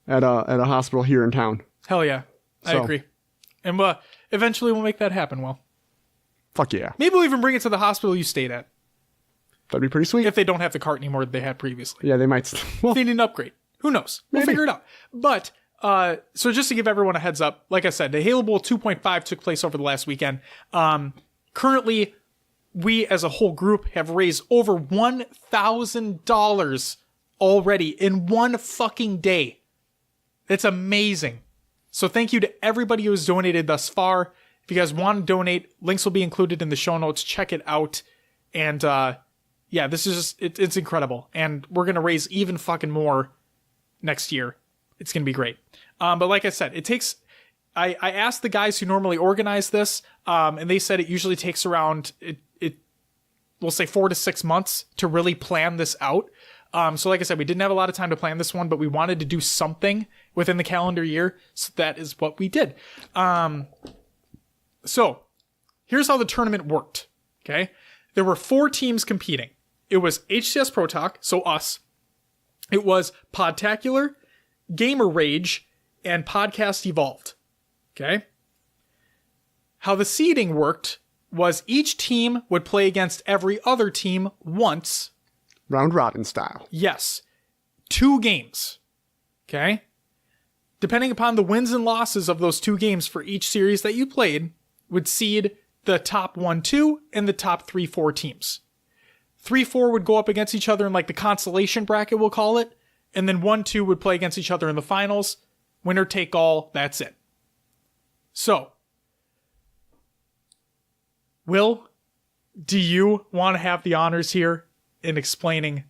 at a hospital here in town. Hell yeah. I agree. And eventually we'll make that happen, Will. Fuck yeah. Maybe we'll even bring it to the hospital you stayed at. That'd be pretty sweet. If they don't have the cart anymore that they had previously. Yeah, they might. They need an upgrade. Who knows? We'll Maybe. figure it out. But, so just to give everyone a heads up, like I said, the Halo Bowl 2.5 took place over the last weekend. Currently, we as a whole group have raised over $1,000 already in one fucking day. It's amazing. So thank you to everybody who has donated thus far. If you guys want to donate, links will be included in the show notes. Check it out. And, yeah, this is just, it's incredible. And we're going to raise even fucking more next year. It's going to be great. But like I said, it takes, I asked the guys who normally organize this, and they said it usually takes around, we'll say 4 to 6 months to really plan this out. So like I said, we didn't have a lot of time to plan this one, but we wanted to do something within the calendar year. So that is what we did. So here's how the tournament worked. Okay. There were 4 teams competing. It was HCS Pro Talk, so us. It was Podtacular, Gamer Rage, and Podcast Evolved. Okay. How the seeding worked was each team would play against every other team once. Round robin style. Yes. 2 games. Okay. Depending upon the wins and losses of those 2 games for each series that you played, would seed the top 1-2 and the top 3-4 teams. 3-4 would go up against each other in like the consolation bracket, we'll call it. And then 1-2 would play against each other in the finals. Winner take all, that's it. So, Will, do you want to have the honors here in explaining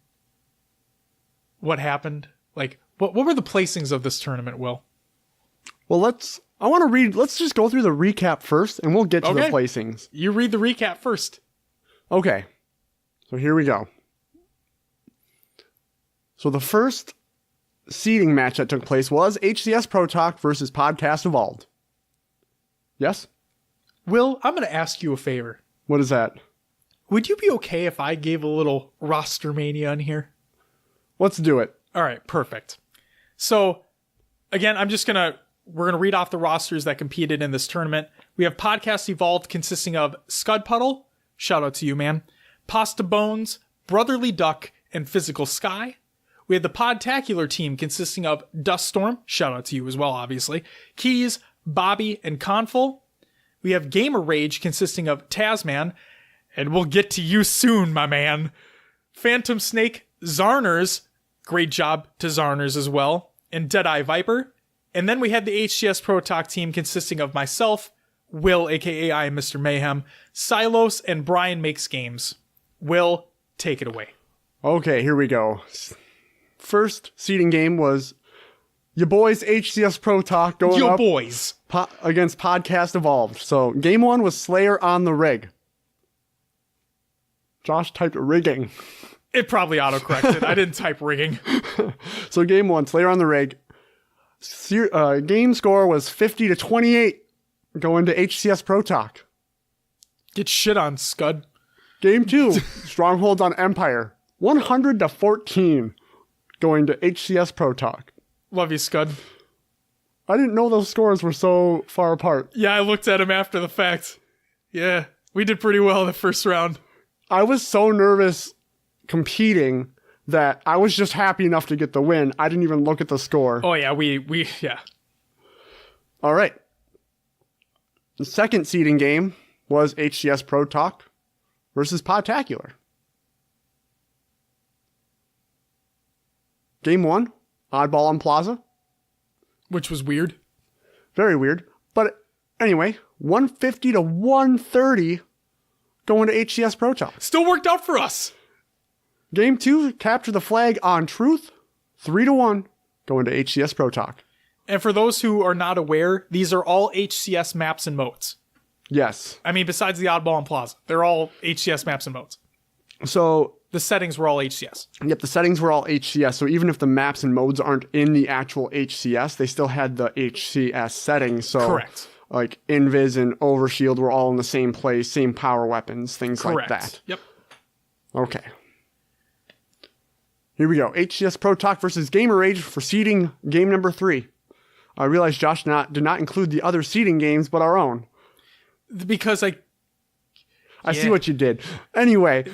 what happened? Like, what were the placings of this tournament, Will? Well, let's I want to read. Let's just go through the recap first, and we'll get to the placings. You read the recap first. Okay. So here we go. So the first seeding match that took place was HCS Pro Talk versus Podcast Evolved. Yes? Will, I'm going to ask you a favor. What is that? Would you be okay if I gave a little RosterMainia in here? Let's do it. All right, perfect. So, again, we're going to read off the rosters that competed in this tournament. We have Podcast Evolved consisting of Scud Puddle, shout out to you, man, Pasta Bones, Brotherly Duck, and Physical Sky. We had the Podtacular team consisting of Dust Storm, shout out to you as well, obviously, Keys, Bobby, and Conful. We have Gamer Rage consisting of Tasman, and we'll get to you soon, my man, Phantom Snake, Zarners, great job to Zarners as well, and Deadeye Viper. And then we had the HCS Pro Talk team consisting of myself, Will, aka I am Mr. Mayhem, Silos, and Brian Makes Games. Will, take it away. Okay, here we go. First seeding game was your boys HCS Pro Talk going up against Podcast Evolved. So game one was Slayer on the Rig. Josh typed rigging. It probably autocorrected. I didn't type rigging. So game one, Slayer on the Rig. Game score was 50-28 going to HCS Pro Talk. Get shit on, Scud. Game two, Strongholds on Empire. 100-14 going to HCS Pro Talk. Love you, Scud. I didn't know those scores were so far apart. Yeah, I looked at them after the fact. Yeah, we did pretty well the first round. I was so nervous competing that I was just happy enough to get the win. I didn't even look at the score. Oh yeah, we yeah. All right. The second seeding game was HCS Pro Talk versus Podtacular. Game one, Oddball on Plaza. Which was weird. Very weird. But anyway, 150-130 going to HCS Pro Talk. Still worked out for us. Game two, Capture the Flag on Truth. 3-1 going to HCS Pro Talk. And for those who are not aware, these are all HCS maps and modes. Yes. I mean, besides the Oddball and Plaza, they're all HCS maps and modes. So the settings were all HCS. Yep, the settings were all HCS. So even if the maps and modes aren't in the actual HCS, they still had the HCS settings. So correct. Like Invis and Overshield were all in the same place, same power weapons, things correct. like that. Yep. Okay. Here we go. HCS Pro Talk versus Gamer Rage for seeding game number 3. I realized Josh did not include the other seeding games, but our own. Because I see what you did. Anyway,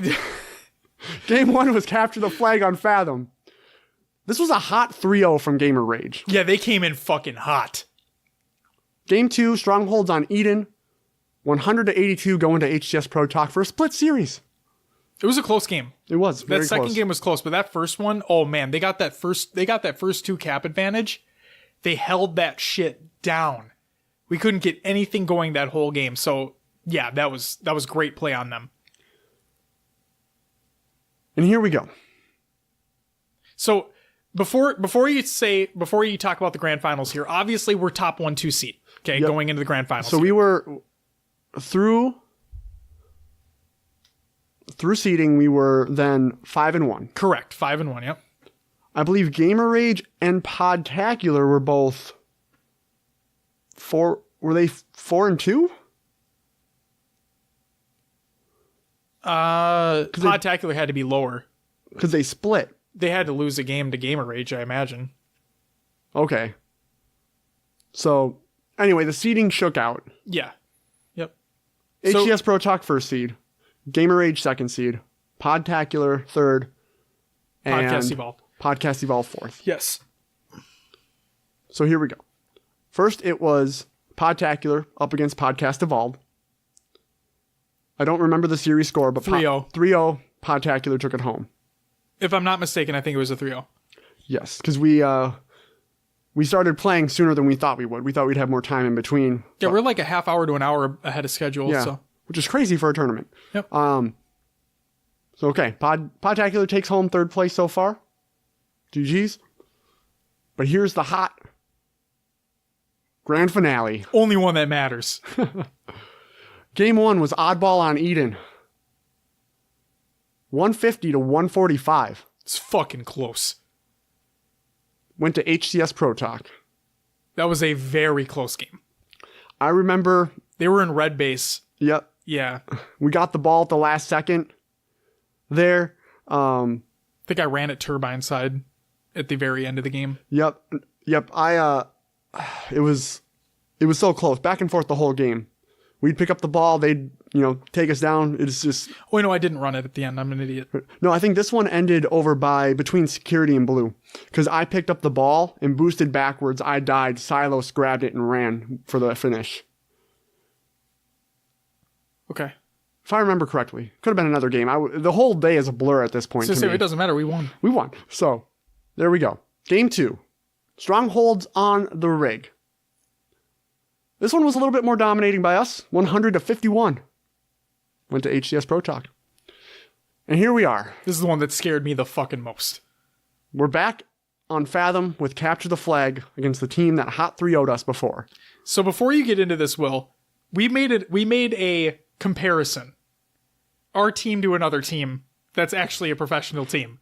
game 1 was Capture the Flag on Fathom. This was a hot 3-0 from Gamer Rage. Yeah, they came in fucking hot. Game 2, Strongholds on Eden. 100-82 going to HCS Pro Talk for a split series. It was a close game. It was very close. That second game was close, but that first one, oh man, they got that first 2 cap advantage. They held that shit down. We couldn't get anything going that whole game. So yeah, that was great play on them. And here we go. So before you talk about the grand finals here, obviously we're top 1-2 seed. Okay, yep. Going into the grand finals. So we were through seeding, we were then 5-1. Correct, 5-1. Yep. I believe Gamer Rage and Podtacular were both 4. Were they 4-2? Podtacular had to be lower because they split. They had to lose a game to Gamer Rage, I imagine. Okay. So anyway, the seeding shook out. Yeah. Yep. HCS Pro Talk first seed. Gamer Rage second seed, Podtacular third, and Podcast Evolved fourth. Yes. So here we go. First, it was Podtacular up against Podcast Evolved. I don't remember the series score, but 3-0. 3-0, Podtacular took it home. If I'm not mistaken, I think it was a 3-0. Yes, because we started playing sooner than we thought we would. We thought we'd have more time in between. Yeah, we're like a half hour to an hour ahead of schedule. Yeah. So. Which is crazy for a tournament. Yep. So okay, Podtacular takes home third place so far. GG's. But here's the hot Grand finale. Only one that matters. Game 1 was Oddball on Eden. 150 to 145. It's fucking close. Went to HCS Pro Talk. That was a very close game. I remember. They were in red base. Yep. Yeah. We got the ball at the last second there. I think I ran it turbine side at the very end of the game. Yep. It was so close. Back and forth the whole game. We'd pick up the ball. They'd, take us down. It's just... Oh, no, I didn't run it at the end. I'm an idiot. No, I think this one ended over between security and blue. Because I picked up the ball and boosted backwards. I died. Silos grabbed it and ran for the finish. Okay. If I remember correctly. Could have been another game. The whole day is a blur at this point to me. It doesn't matter. We won. We won. So, there we go. Game 2. Strongholds on the rig. This one was a little bit more dominating by us. 100 to 51. Went to HCS Pro Talk. And here we are. This is the one that scared me the fucking most. We're back on Fathom with Capture the Flag against the team that hot 3-0'd us before. So before you get into this, Will, we made a comparison. Our team to another team that's actually a professional team.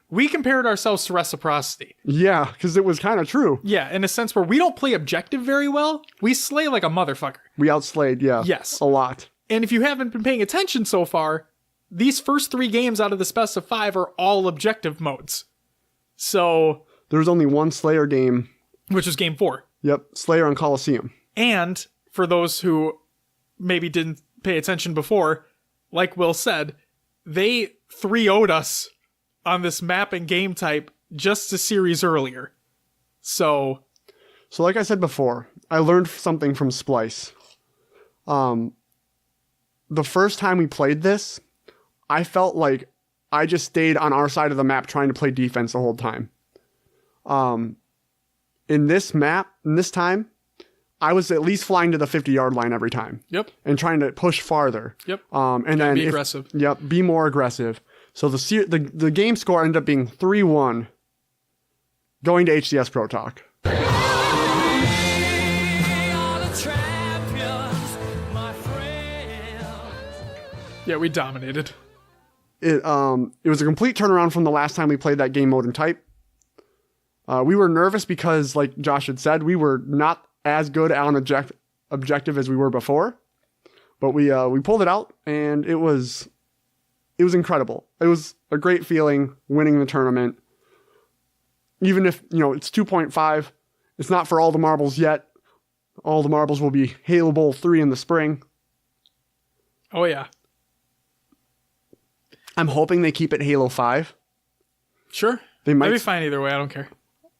We compared ourselves to Reciprocity. Yeah, because it was kind of true. Yeah, in a sense where we don't play objective very well. We slay like a motherfucker. We outslayed, yeah. Yes. A lot. And if you haven't been paying attention so far, these first 3 games out of the best of 5 are all objective modes. So... There's only one Slayer game. Which is game 4. Yep, Slayer on Coliseum. And, for those who maybe didn't pay attention before, like Will said, they 3-0'd us on this map and game type just a series earlier. So like I said before, I learned something from Splice. The first time we played this, I felt like I just stayed on our side of the map trying to play defense the whole time. In this time, I was at least flying to the 50-yard line every time. Yep. And trying to push farther. Yep. And then be aggressive. Yep. Be more aggressive. So the game score ended up being 3-1, going to HCS Pro Talk. Yeah, we dominated. It was a complete turnaround from the last time we played that game mode and type. We were nervous because, like Josh had said, we were not as good on objective as we were before. But we pulled it out, and it was incredible. It was a great feeling winning the tournament. Even if, it's 2.5, it's not for all the marbles yet. All the marbles will be Halo Bowl 3 in the spring. Oh, yeah. I'm hoping they keep it Halo 5. Sure. They might. I'd be fine either way. I don't care.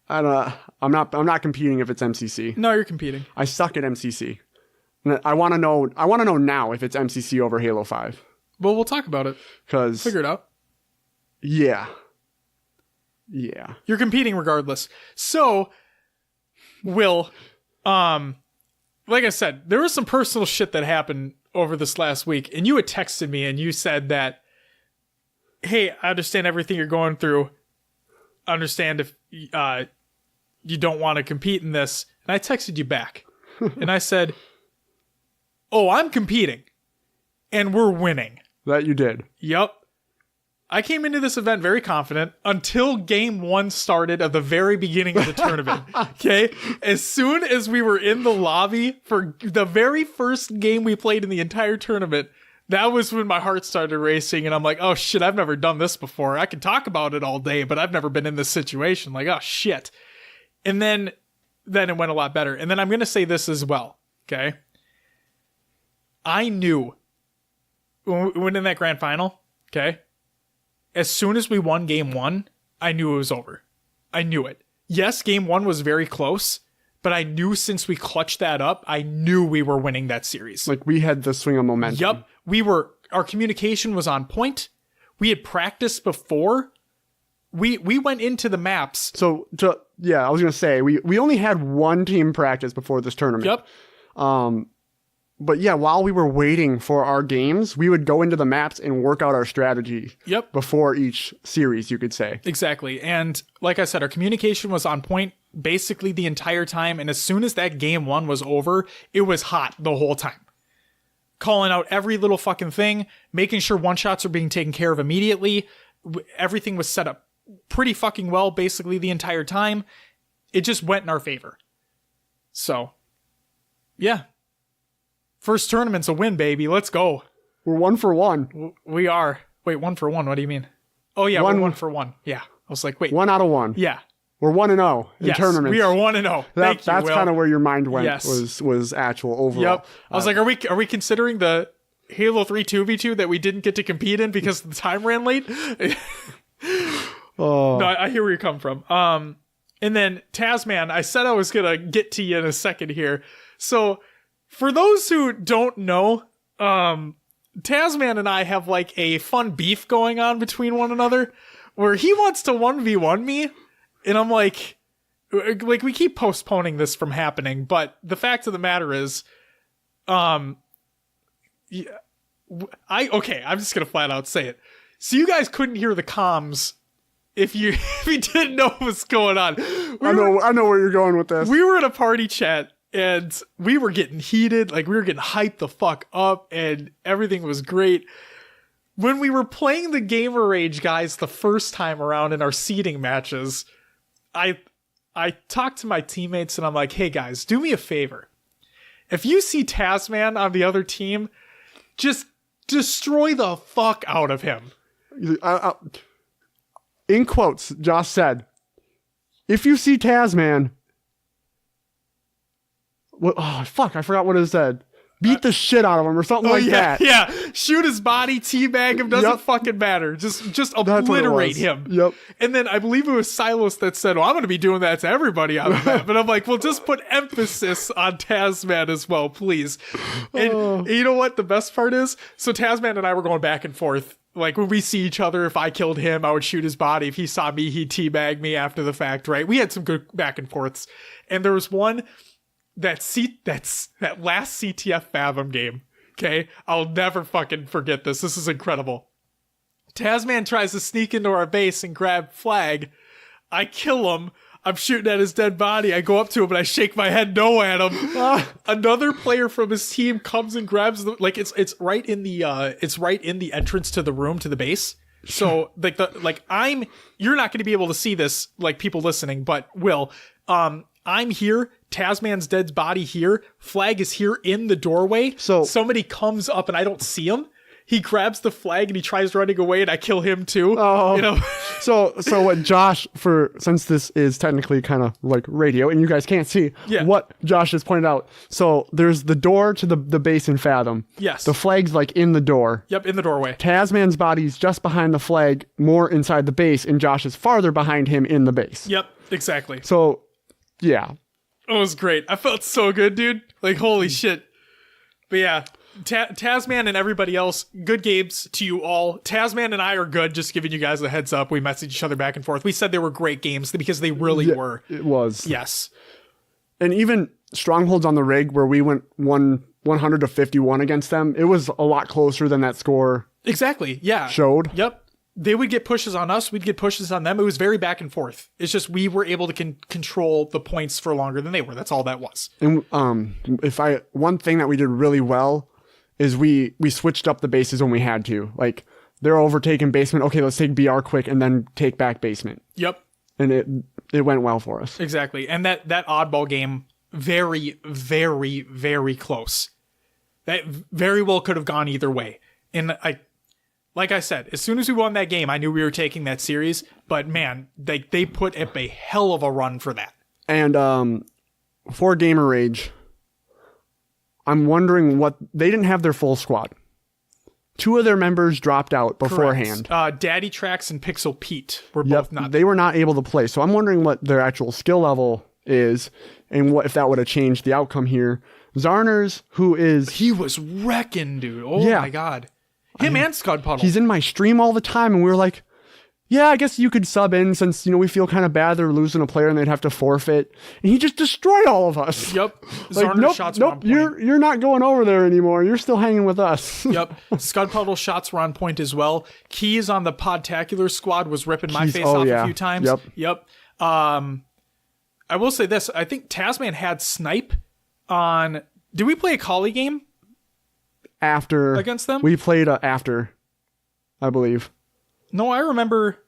I'm not competing if it's MCC. No, you're competing. I suck at MCC. I want to know now if it's MCC over Halo 5. Well, we'll talk about it. Figure it out. Yeah. You're competing regardless. So, Will, like I said, there was some personal shit that happened over this last week, and you had texted me and you said that, hey, I understand everything you're going through. I understand if you don't want to compete in this. And I texted you back. And I said, oh, I'm competing. And we're winning. That you did. Yep. I came into this event very confident until game 1 started at the very beginning of the tournament. Okay? As soon as we were in the lobby for the very first game we played in the entire tournament, that was when my heart started racing, and I'm like, oh shit, I've never done this before. I can talk about it all day, but I've never been in this situation. Like, oh shit. And then it went a lot better. And then I'm going to say this as well, okay? I knew when in that grand final, okay? As soon as we won game 1, I knew it was over. I knew it. Yes, game 1 was very close, but I knew since we clutched that up, I knew we were winning that series. Like, we had the swing of momentum. Yep. Our communication was on point. We had practiced before. We went into the maps. So, I was going to say, we only had one team practice before this tournament. Yep. But yeah, while we were waiting for our games, we would go into the maps and work out our strategy. Yep. Before each series, you could say. Exactly. And like I said, our communication was on point. basically the entire time. And as soon as that game 1 was over, it was hot the whole time. Calling out every little fucking thing, making sure one-shots are being taken care of immediately. Everything was set up pretty fucking well basically the entire time. It just went in our favor. So, yeah. First tournament's a win, baby. Let's go. We're 1 for 1. We are. Wait, 1 for 1. What do you mean? Oh, yeah, we're 1 for 1. Yeah. I was like, wait. 1 out of 1. Yeah. Wewe're 1-0 in tournaments. We are 1-0. That's kind of where your mind went, was actual overall. Yep. I was like, are we considering the Halo 3 2v2 that we didn't get to compete in because the time ran late? Oh. No, I hear where you're coming from. And then Tasman, I said I was going to get to you in a second here. So for those who don't know, Tasman and I have like a fun beef going on between one another where he wants to 1v1 me. And I'm like, we keep postponing this from happening, but the fact of the matter is, I'm just gonna flat out say it. So you guys couldn't hear the comms if you didn't know what was going on. I know where you're going with this. We were in a party chat and we were getting heated, like we were getting hyped the fuck up, and everything was great. When we were playing the Gamer Rage guys the first time around in our seeding matches, I talked to my teammates and I'm like, hey guys, do me a favor. If you see Tasman on the other team, just destroy the fuck out of him. In quotes, Josh said, if you see Tasman, I forgot what it said. Beat the shit out of him or something that. Yeah, shoot his body, teabag him, doesn't fucking matter. Just obliterate him. Yep. And then I believe it was Silos that said, well, I'm going to be doing that to everybody on the map. But I'm like, well, just put emphasis on Tasman as well, please. And you know what the best part is? So Tasman and I were going back and forth. Like when we see each other, if I killed him, I would shoot his body. If he saw me, he'd teabag me after the fact, right? We had some good back and forths. And there was one... that last CTF Fathom game, okay? I'll never fucking forget this. This is incredible. Tasman tries to sneak into our base and grab flag. I kill him. I'm shooting at his dead body. I go up to him and I shake my head no at him. Another player from his team comes and grabs the, like it's right in the entrance to the room, to the base. So you're not going to be able to see this, like people listening, but I'm here. Tasman's dead body here. Flag is here in the doorway. So somebody comes up and I don't see him. He grabs the flag and he tries running away and I kill him too. Oh. You know? So what Josh, since this is technically kind of like radio and you guys can't see what Josh has pointed out. So there's the door to the base in Fathom. Yes. The flag's like in the door. Yep, in the doorway. Tasman's body's just behind the flag, more inside the base, and Josh is farther behind him in the base. Yep, exactly. So, yeah. It was great. I felt so good, dude. Like, holy shit. But yeah, Tasman and everybody else, good games to you all. Tasman and I are good, just giving you guys a heads up. We messaged each other back and forth. We said they were great games because they really were. It was. Yes. And even Strongholds on the Rig, where we went 100 to 51 against them, it was a lot closer than that score. Exactly, yeah. Showed. Yep. They would get pushes on us. We'd get pushes on them. It was very back and forth. It's just we were able to control the points for longer than they were. That's all that was. And one thing that we did really well is we switched up the bases when we had to. Like, they're overtaking basement. Okay, let's take BR quick and then take back basement. Yep. And it went well for us. Exactly. And that oddball game, very, very, very close. That very well could have gone either way. And like I said, as soon as we won that game, I knew we were taking that series. But man, they put up a hell of a run for that. And for Gamer Rage, I'm wondering they didn't have their full squad. 2 of their members dropped out beforehand. Daddy Tracks and Pixel Pete were both not. They were not able to play. So I'm wondering what their actual skill level is and what if that would have changed the outcome here. Zarners, he was wrecking, dude. Oh my God. And Scud Puddle. He's in my stream all the time, and we were like, yeah, I guess you could sub in since, we feel kind of bad they're losing a player and they'd have to forfeit. And he just destroyed all of us. Yep. Like, shots were on point. You're not going over there anymore. You're still hanging with us. Yep. Scud Puddle shots were on point as well. Keys on the Podtacular squad was ripping my face off a few times. Yep. I I will say this. I think Tasman had Snipe on... Did we play a Collie game? After... Against them? We played after, I believe. No, I remember...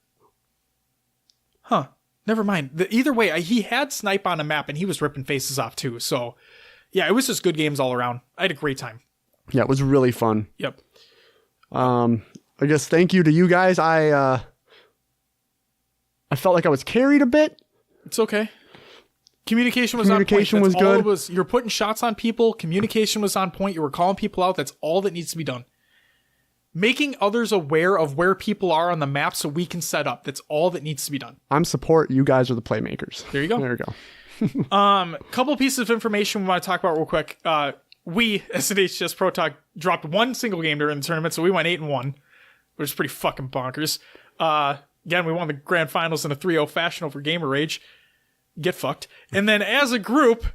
Huh. Never mind. Either way, he had Snipe on a map, and he was ripping faces off, too. So, yeah, it was just good games all around. I had a great time. Yeah, it was really fun. Yep. I guess thank you to you guys. I felt like I was carried a bit. It's okay. Communication was Communication on point. was good. It was. You're putting shots on people. Communication was on point. You were calling people out. That's all that needs to be done. Making others aware of where people are on the map so we can set up. That's all that needs to be done. I'm support. You guys are the playmakers. There you go. There you go. Couple pieces of information we want to talk about real quick. We, as an HCS Pro Talk, dropped one single game during the tournament, so we went 8-1, which is pretty fucking bonkers. Again, we won the grand finals in a 3-0 fashion over Gamer Rage. Get fucked. And then as a group,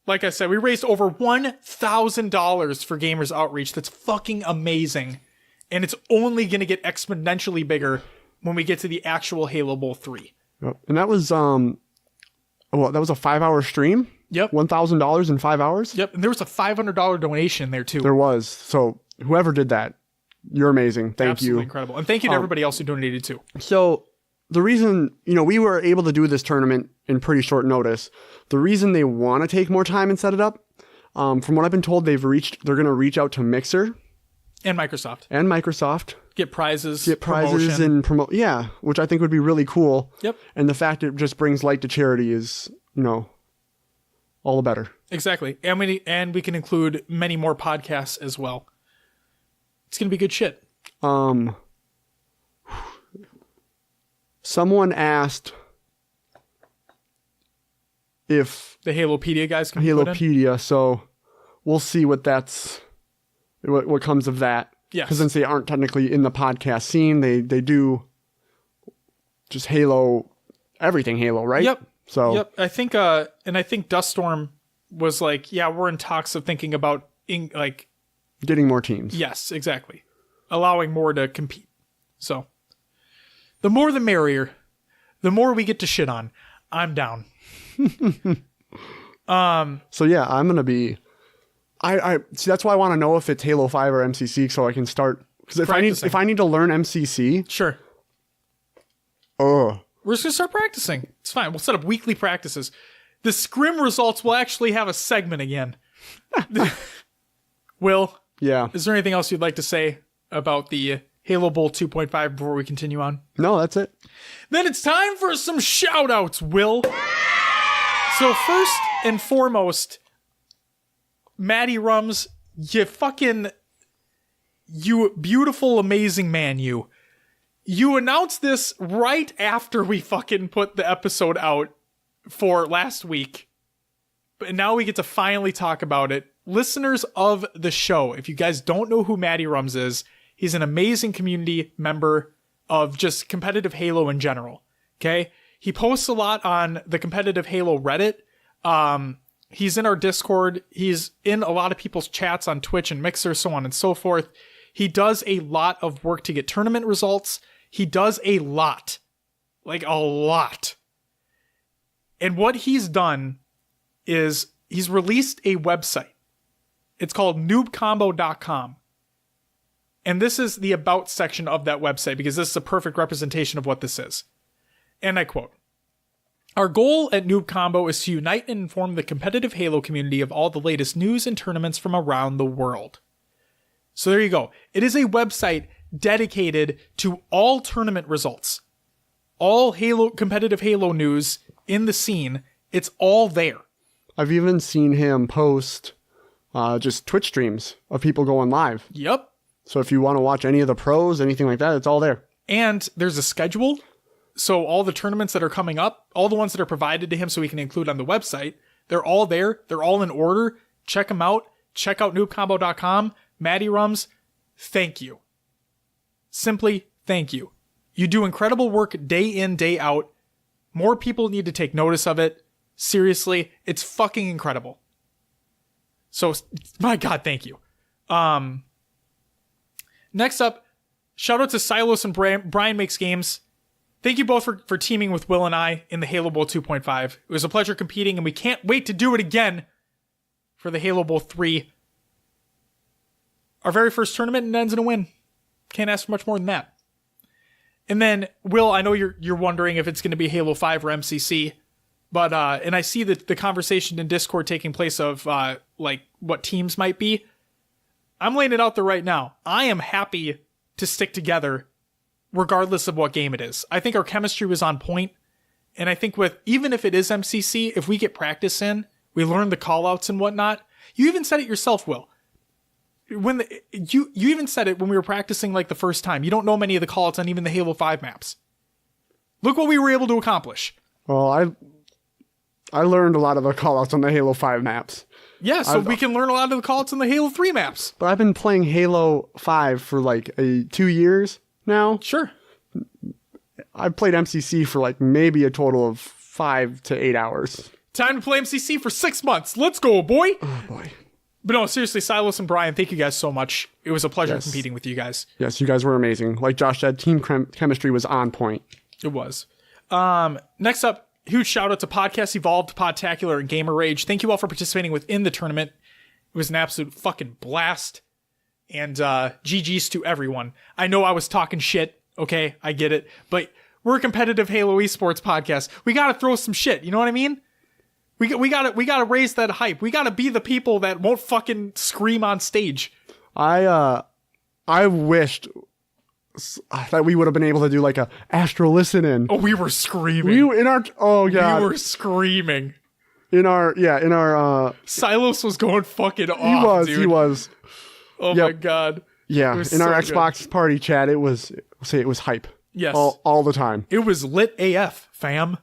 like I said, we raised over $1,000 for Gamers Outreach. That's fucking amazing. And it's only going to get exponentially bigger when we get to the actual Halo Bowl 3. Yep. And that was, that was a 5-hour stream? Yep. $1,000 in 5 hours? Yep. And there was a $500 donation there, too. There was. So whoever did that, you're amazing. Thank Absolutely you. incredible. And thank you to everybody else who donated, too. So the reason, we were able to do this tournament in pretty short notice. The reason they want to take more time and set it up, from what I've been told, they're going to reach out to Mixer. And Microsoft. Get prizes promotion. and promote. Yeah, which I think would be really cool. Yep. And the fact it just brings light to charity is, all the better. Exactly. And we can include many more podcasts as well. It's going to be good shit. Someone asked if the Halopedia guys can put in. Halopedia, so we'll see what comes of that. Yes. Because since they aren't technically in the podcast scene, they do just Halo, everything Halo, right? Yep. So yep. I think Duststorm was like, yeah, we're in talks of thinking about getting more teams. Yes, exactly. Allowing more to compete. So the more the merrier. The more we get to shit on. I'm down. So yeah, I'm gonna be. I see. That's why I want to know if it's Halo 5 or MCC, so I can start. Because if I need to learn MCC, sure. Oh, we're just gonna start practicing. It's fine. We'll set up weekly practices. The scrim results will actually have a segment again. Will? Yeah. Is there anything else you'd like to say about the Halo Bowl 2.5 before we continue on? No, that's it. Then it's time for some shoutouts, Will. So first and foremost, Maddie Rums, you beautiful, amazing man, you. You announced this right after we fucking put the episode out for last week. But now we get to finally talk about it. Listeners of the show, if you guys don't know who Maddie Rums is, he's an amazing community member of just competitive Halo in general. Okay? He posts a lot on the competitive Halo Reddit. He's in our Discord. He's in a lot of people's chats on Twitch and Mixer, so on and so forth. He does a lot of work to get tournament results. He does a lot. Like a lot. And what he's done is he's released a website. It's called noobcombo.com. And this is the about section of that website because this is a perfect representation of what this is. And I quote, "Our goal at Noob Combo is to unite and inform the competitive Halo community of all the latest news and tournaments from around the world." So there you go. It is a website dedicated to all tournament results. All competitive Halo news in the scene. It's all there. I've even seen him post just Twitch streams of people going live. Yep. So if you want to watch any of the pros, anything like that, it's all there. And there's a schedule. So all the tournaments that are coming up, all the ones that are provided to him so he can include on the website, they're all there. They're all in order. Check them out. Check out noobcombo.com. Maddie Rums, thank you. Simply, thank you. You do incredible work day in, day out. More people need to take notice of it. Seriously, it's fucking incredible. So, my God, thank you. Next up, shout out to Silos and Brian Makes Games. thank you both for teaming with Will and I in the Halo Bowl 2.5. It was a pleasure competing, and we can't wait to do it again for the Halo Bowl 3. Our very first tournament, and ends in a win. Can't ask for much more than that. And then, Will, I know you're wondering if it's going to be Halo 5 or MCC, but and I see the conversation in Discord taking place of like what teams might be. I'm laying it out there right now. I am happy to stick together regardless of what game it is. I think our chemistry was on point, and I think even if it is MCC, if we get practice in, we learn the callouts and whatnot. You even said it yourself, Will. You even said it when we were practicing like the first time. You don't know many of the callouts on even the Halo 5 maps. Look what we were able to accomplish. Well, I learned a lot of the callouts on the Halo 5 maps. Yeah, so we can learn a lot of the callouts on the Halo 3 maps. But I've been playing Halo 5 for like 2 years now. Sure. I've played MCC for like maybe a total of 5 to 8 hours. Time to play MCC for 6 months. Let's go, boy. Oh, boy. But no, seriously, Silas and Brian, thank you guys so much. It was a pleasure competing with you guys. Yes, you guys were amazing. Like Josh said, team chemistry was on point. It was. Next up, huge shout out to Podcast Evolved, Podtacular, and Gamer Rage. Thank you all for participating within the tournament. It was an absolute fucking blast. And GG's to everyone. I know I was talking shit. Okay, I get it. But we're a competitive Halo esports podcast. We got to throw some shit. You know what I mean? We gotta raise that hype. We gotta be the people that won't fucking scream on stage. I wished that we would have been able to do like a Astro listen in. Oh, we were screaming. We were screaming. In our Silos was going fucking off. He was. Oh my god. Yeah, in our Xbox party chat, it was hype. Yes. All the time. It was lit AF, fam.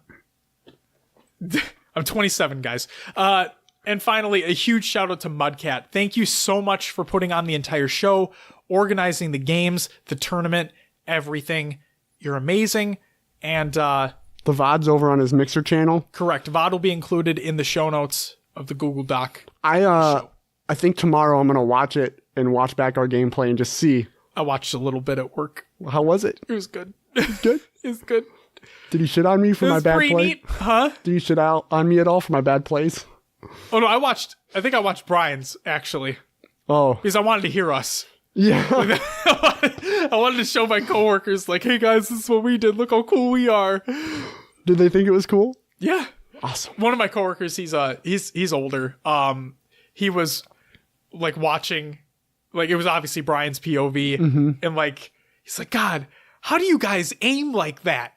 I'm 27, guys. And finally, a huge shout out to Mudcat. Thank you so much for putting on the entire show, organizing the games, the tournament, everything. You're amazing. And the VOD's over on his Mixer channel. Correct. VOD will be included in the show notes of the Google Doc. I think tomorrow I'm gonna watch it and watch back our gameplay and just see. I watched a little bit at work. How was it? It was good. Good? It was good. Did he shit on me for my bad play? Neat. Huh? Did he shit out on me at all for my bad plays? Oh no, I think I watched Brian's actually. Oh. Because I wanted to hear us. Yeah. I wanted to show my coworkers like, hey guys, this is what we did. Look how cool we are. Did they think it was cool? Yeah. Awesome. One of my coworkers, he's older. He was like watching, like it was obviously Brian's POV, and like he's like, God, how do you guys aim like that?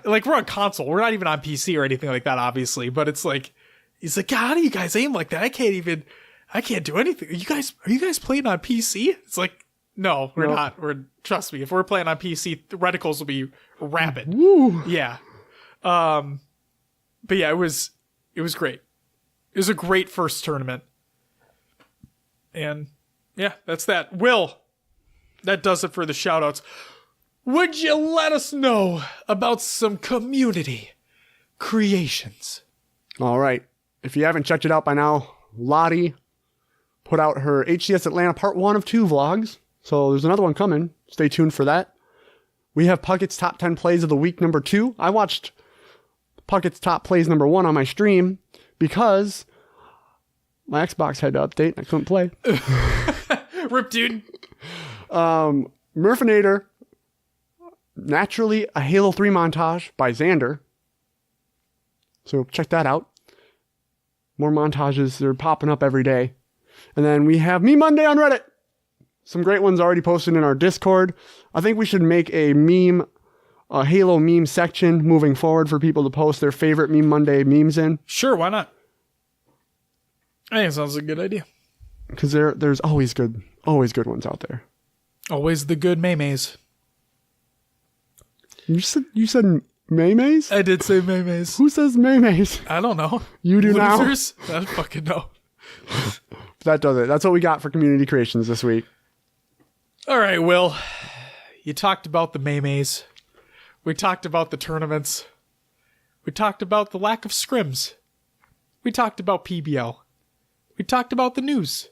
Like we're on console, we're not even on PC or anything like that, obviously. But it's like, he's like, God, how do you guys aim like that? I can't do anything. Are you guys playing on PC? It's like, no, we're not. Trust me, if we're playing on PC, the reticles will be rapid. Woo. Yeah. But yeah, it was great. It was a great first tournament. And yeah, that's that. Will, that does it for the shoutouts. Would you let us know about some community creations? All right. If you haven't checked it out by now, Lottie put out her HCS Atlanta Part 1 of 2 vlogs. So there's another one coming. Stay tuned for that. We have Puckett's Top 10 Plays of the Week number 2. I watched Puckett's Top Plays number 1 on my stream because my Xbox had to update. I couldn't play. Rip, dude. Murfinator. Naturally, a Halo 3 montage by Xander. So check that out. More montages. They're popping up every day. And then we have Me Monday on Reddit. Some great ones already posted in our Discord. I think we should make a Halo meme section moving forward for people to post their favorite Meme Monday memes in. Sure, why not? I think it sounds like a good idea. Because there's always good ones out there. Always the good maymays. You said maymays? I did say maymays. Who says maymays? I don't know. You do now? Losers? I don't fucking know. That does it. That's what we got for community creations this week. All right, Will. You talked about the maymays. We talked about the tournaments. We talked about the lack of scrims. We talked about PBL. We talked about the news.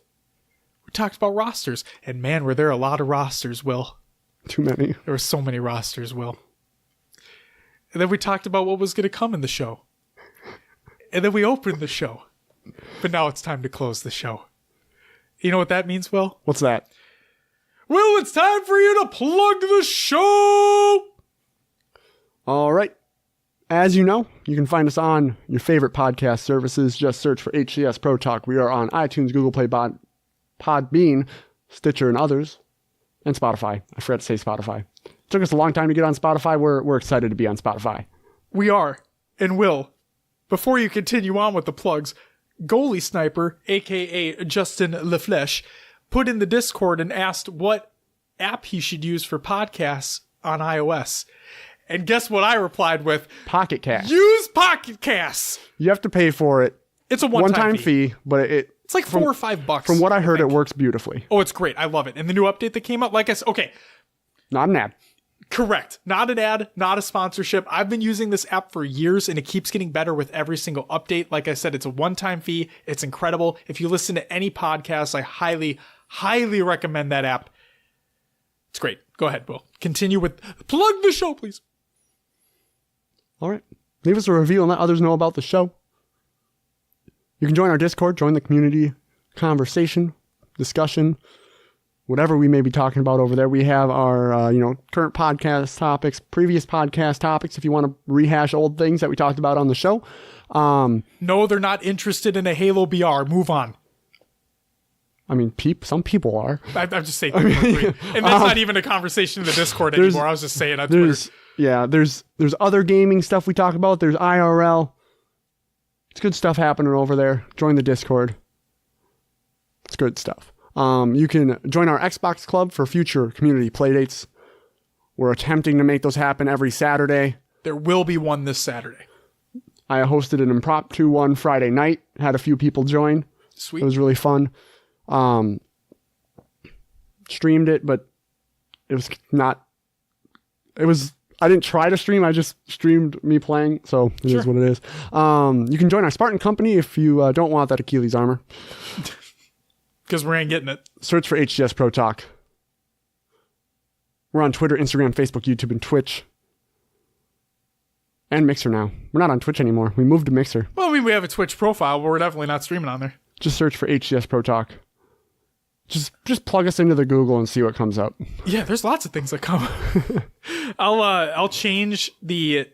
We talked about rosters. And man, were there a lot of rosters, Will. Too many. There were so many rosters, Will. And then we talked about what was going to come in the show. And then we opened the show. But now it's time to close the show. You know what that means, Will? What's that? Will, it's time for you to plug the show! All right. As you know, you can find us on your favorite podcast services. Just search for HCS Pro Talk. We are on iTunes, Google Play, Podbean, Stitcher, and others. And Spotify. I forgot to say Spotify. It took us a long time to get on Spotify. We're excited to be on Spotify. We are. And Will, before you continue on with the plugs, Goalie Sniper, a.k.a. Justin LaFleche, put in the Discord and asked what app he should use for podcasts on iOS. And guess what I replied with? Pocket Cast. Use Pocket Casts. You have to pay for it. It's a one-time fee, but it's like $4 or $5. From what I heard, it works beautifully. Oh, it's great. I love it. And the new update that came out, like I said, okay. Not an ad. Correct. Not an ad, not a sponsorship. I've been using this app for years and it keeps getting better with every single update. Like I said, it's a one-time fee. It's incredible. If you listen to any podcast, I highly, highly recommend that app. It's great. Go ahead, Will. Continue with plug the show, please. All right. Leave us a review and let others know about the show. You can join our Discord, join the community conversation, discussion, whatever we may be talking about over there. We have our, current podcast topics, previous podcast topics, if you want to rehash old things that we talked about on the show. No, they're not interested in a Halo BR. Move on. I mean, some people are. I'm just saying. And that's not even a conversation in the Discord anymore. I was just saying on Twitter. Yeah, there's other gaming stuff we talk about. There's IRL. It's good stuff happening over there. Join the Discord. It's good stuff. You can join our Xbox Club for future community playdates. We're attempting to make those happen every Saturday. There will be one this Saturday. I hosted an impromptu one Friday night. Had a few people join. Sweet. It was really fun. Streamed it, but it was not... I didn't try to stream. I just streamed me playing, so it is what it is. You can join our Spartan company if you don't want that Achilles armor. Because we ain't getting it. Search for HCS Pro Talk. We're on Twitter, Instagram, Facebook, YouTube, and Twitch. And Mixer now. We're not on Twitch anymore. We moved to Mixer. Well, I mean, we have a Twitch profile, but we're definitely not streaming on there. Just search for HCS Pro Talk. Just plug us into the Google and see what comes up. Yeah, there's lots of things that come. I'll change the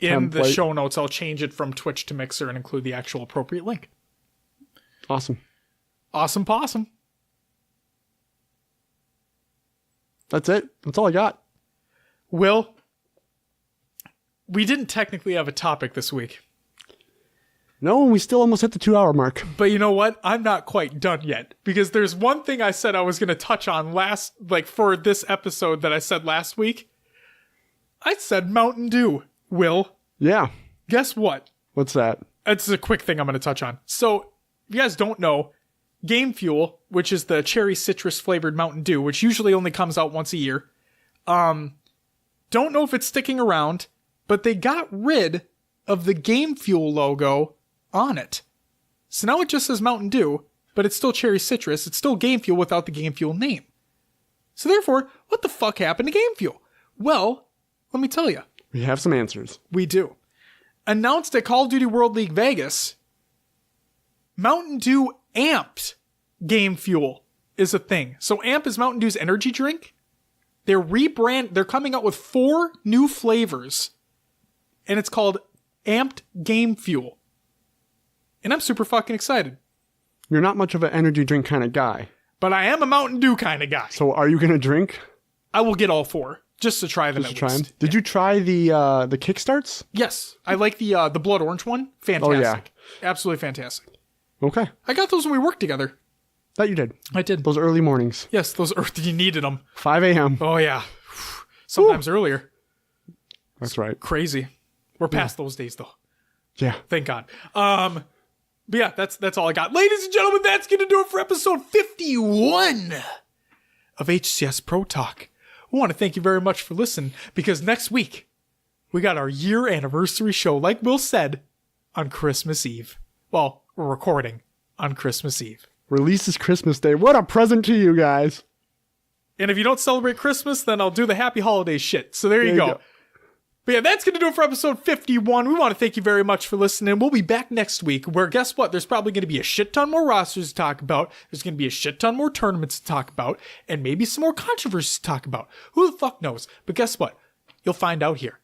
show notes. I'll change it from Twitch to Mixer and include the actual appropriate link. Awesome. Awesome possum. That's it. That's all I got. Will, we didn't technically have a topic this week. No, we still almost hit the 2-hour mark. But you know what? I'm not quite done yet. Because there's one thing I said I was going to touch on for this episode that I said last week. I said Mountain Dew, Will. Yeah. Guess what? What's that? It's a quick thing I'm going to touch on. So, if you guys don't know, Game Fuel, which is the cherry citrus flavored Mountain Dew, which usually only comes out once a year, don't know if it's sticking around, but they got rid of the Game Fuel logo on it. So now it just says Mountain Dew, but it's still cherry citrus. It's still Game Fuel without the Game Fuel name. So therefore, what the fuck happened to Game Fuel? Well, let me tell you. We have some answers. We do. Announced at Call of Duty World League Vegas, Mountain Dew Amped Game Fuel is a thing. So Amp is Mountain Dew's energy drink. They're coming out with 4 new flavors, and it's called Amped Game Fuel. And I'm super fucking excited. You're not much of an energy drink kind of guy. But I am a Mountain Dew kind of guy. So are you going to drink? I will get all 4, just to try them at least. Did you try the Kickstarts? Yes. I like the blood orange one. Fantastic. Oh, yeah. Absolutely fantastic. Okay. I got those when we worked together. That you did. I did. Those early mornings. Yes, you needed them. 5 a.m. Oh, yeah. Sometimes earlier. That's right. Crazy. We're past those days, though. Yeah. Thank God. But yeah, that's all I got. Ladies and gentlemen, that's going to do it for episode 51 of HCS Pro Talk. We want to thank you very much for listening, because next week, we got our year anniversary show, like Will said, on Christmas Eve. Well, we're recording on Christmas Eve. Release is Christmas Day. What a present to you guys. And if you don't celebrate Christmas, then I'll do the happy holidays shit. So there you go. But yeah, that's going to do it for episode 51. We want to thank you very much for listening. We'll be back next week where, guess what? There's probably going to be a shit ton more rosters to talk about. There's going to be a shit ton more tournaments to talk about. And maybe some more controversies to talk about. Who the fuck knows? But guess what? You'll find out here.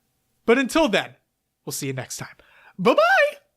But until then, we'll see you next time. Bye-bye!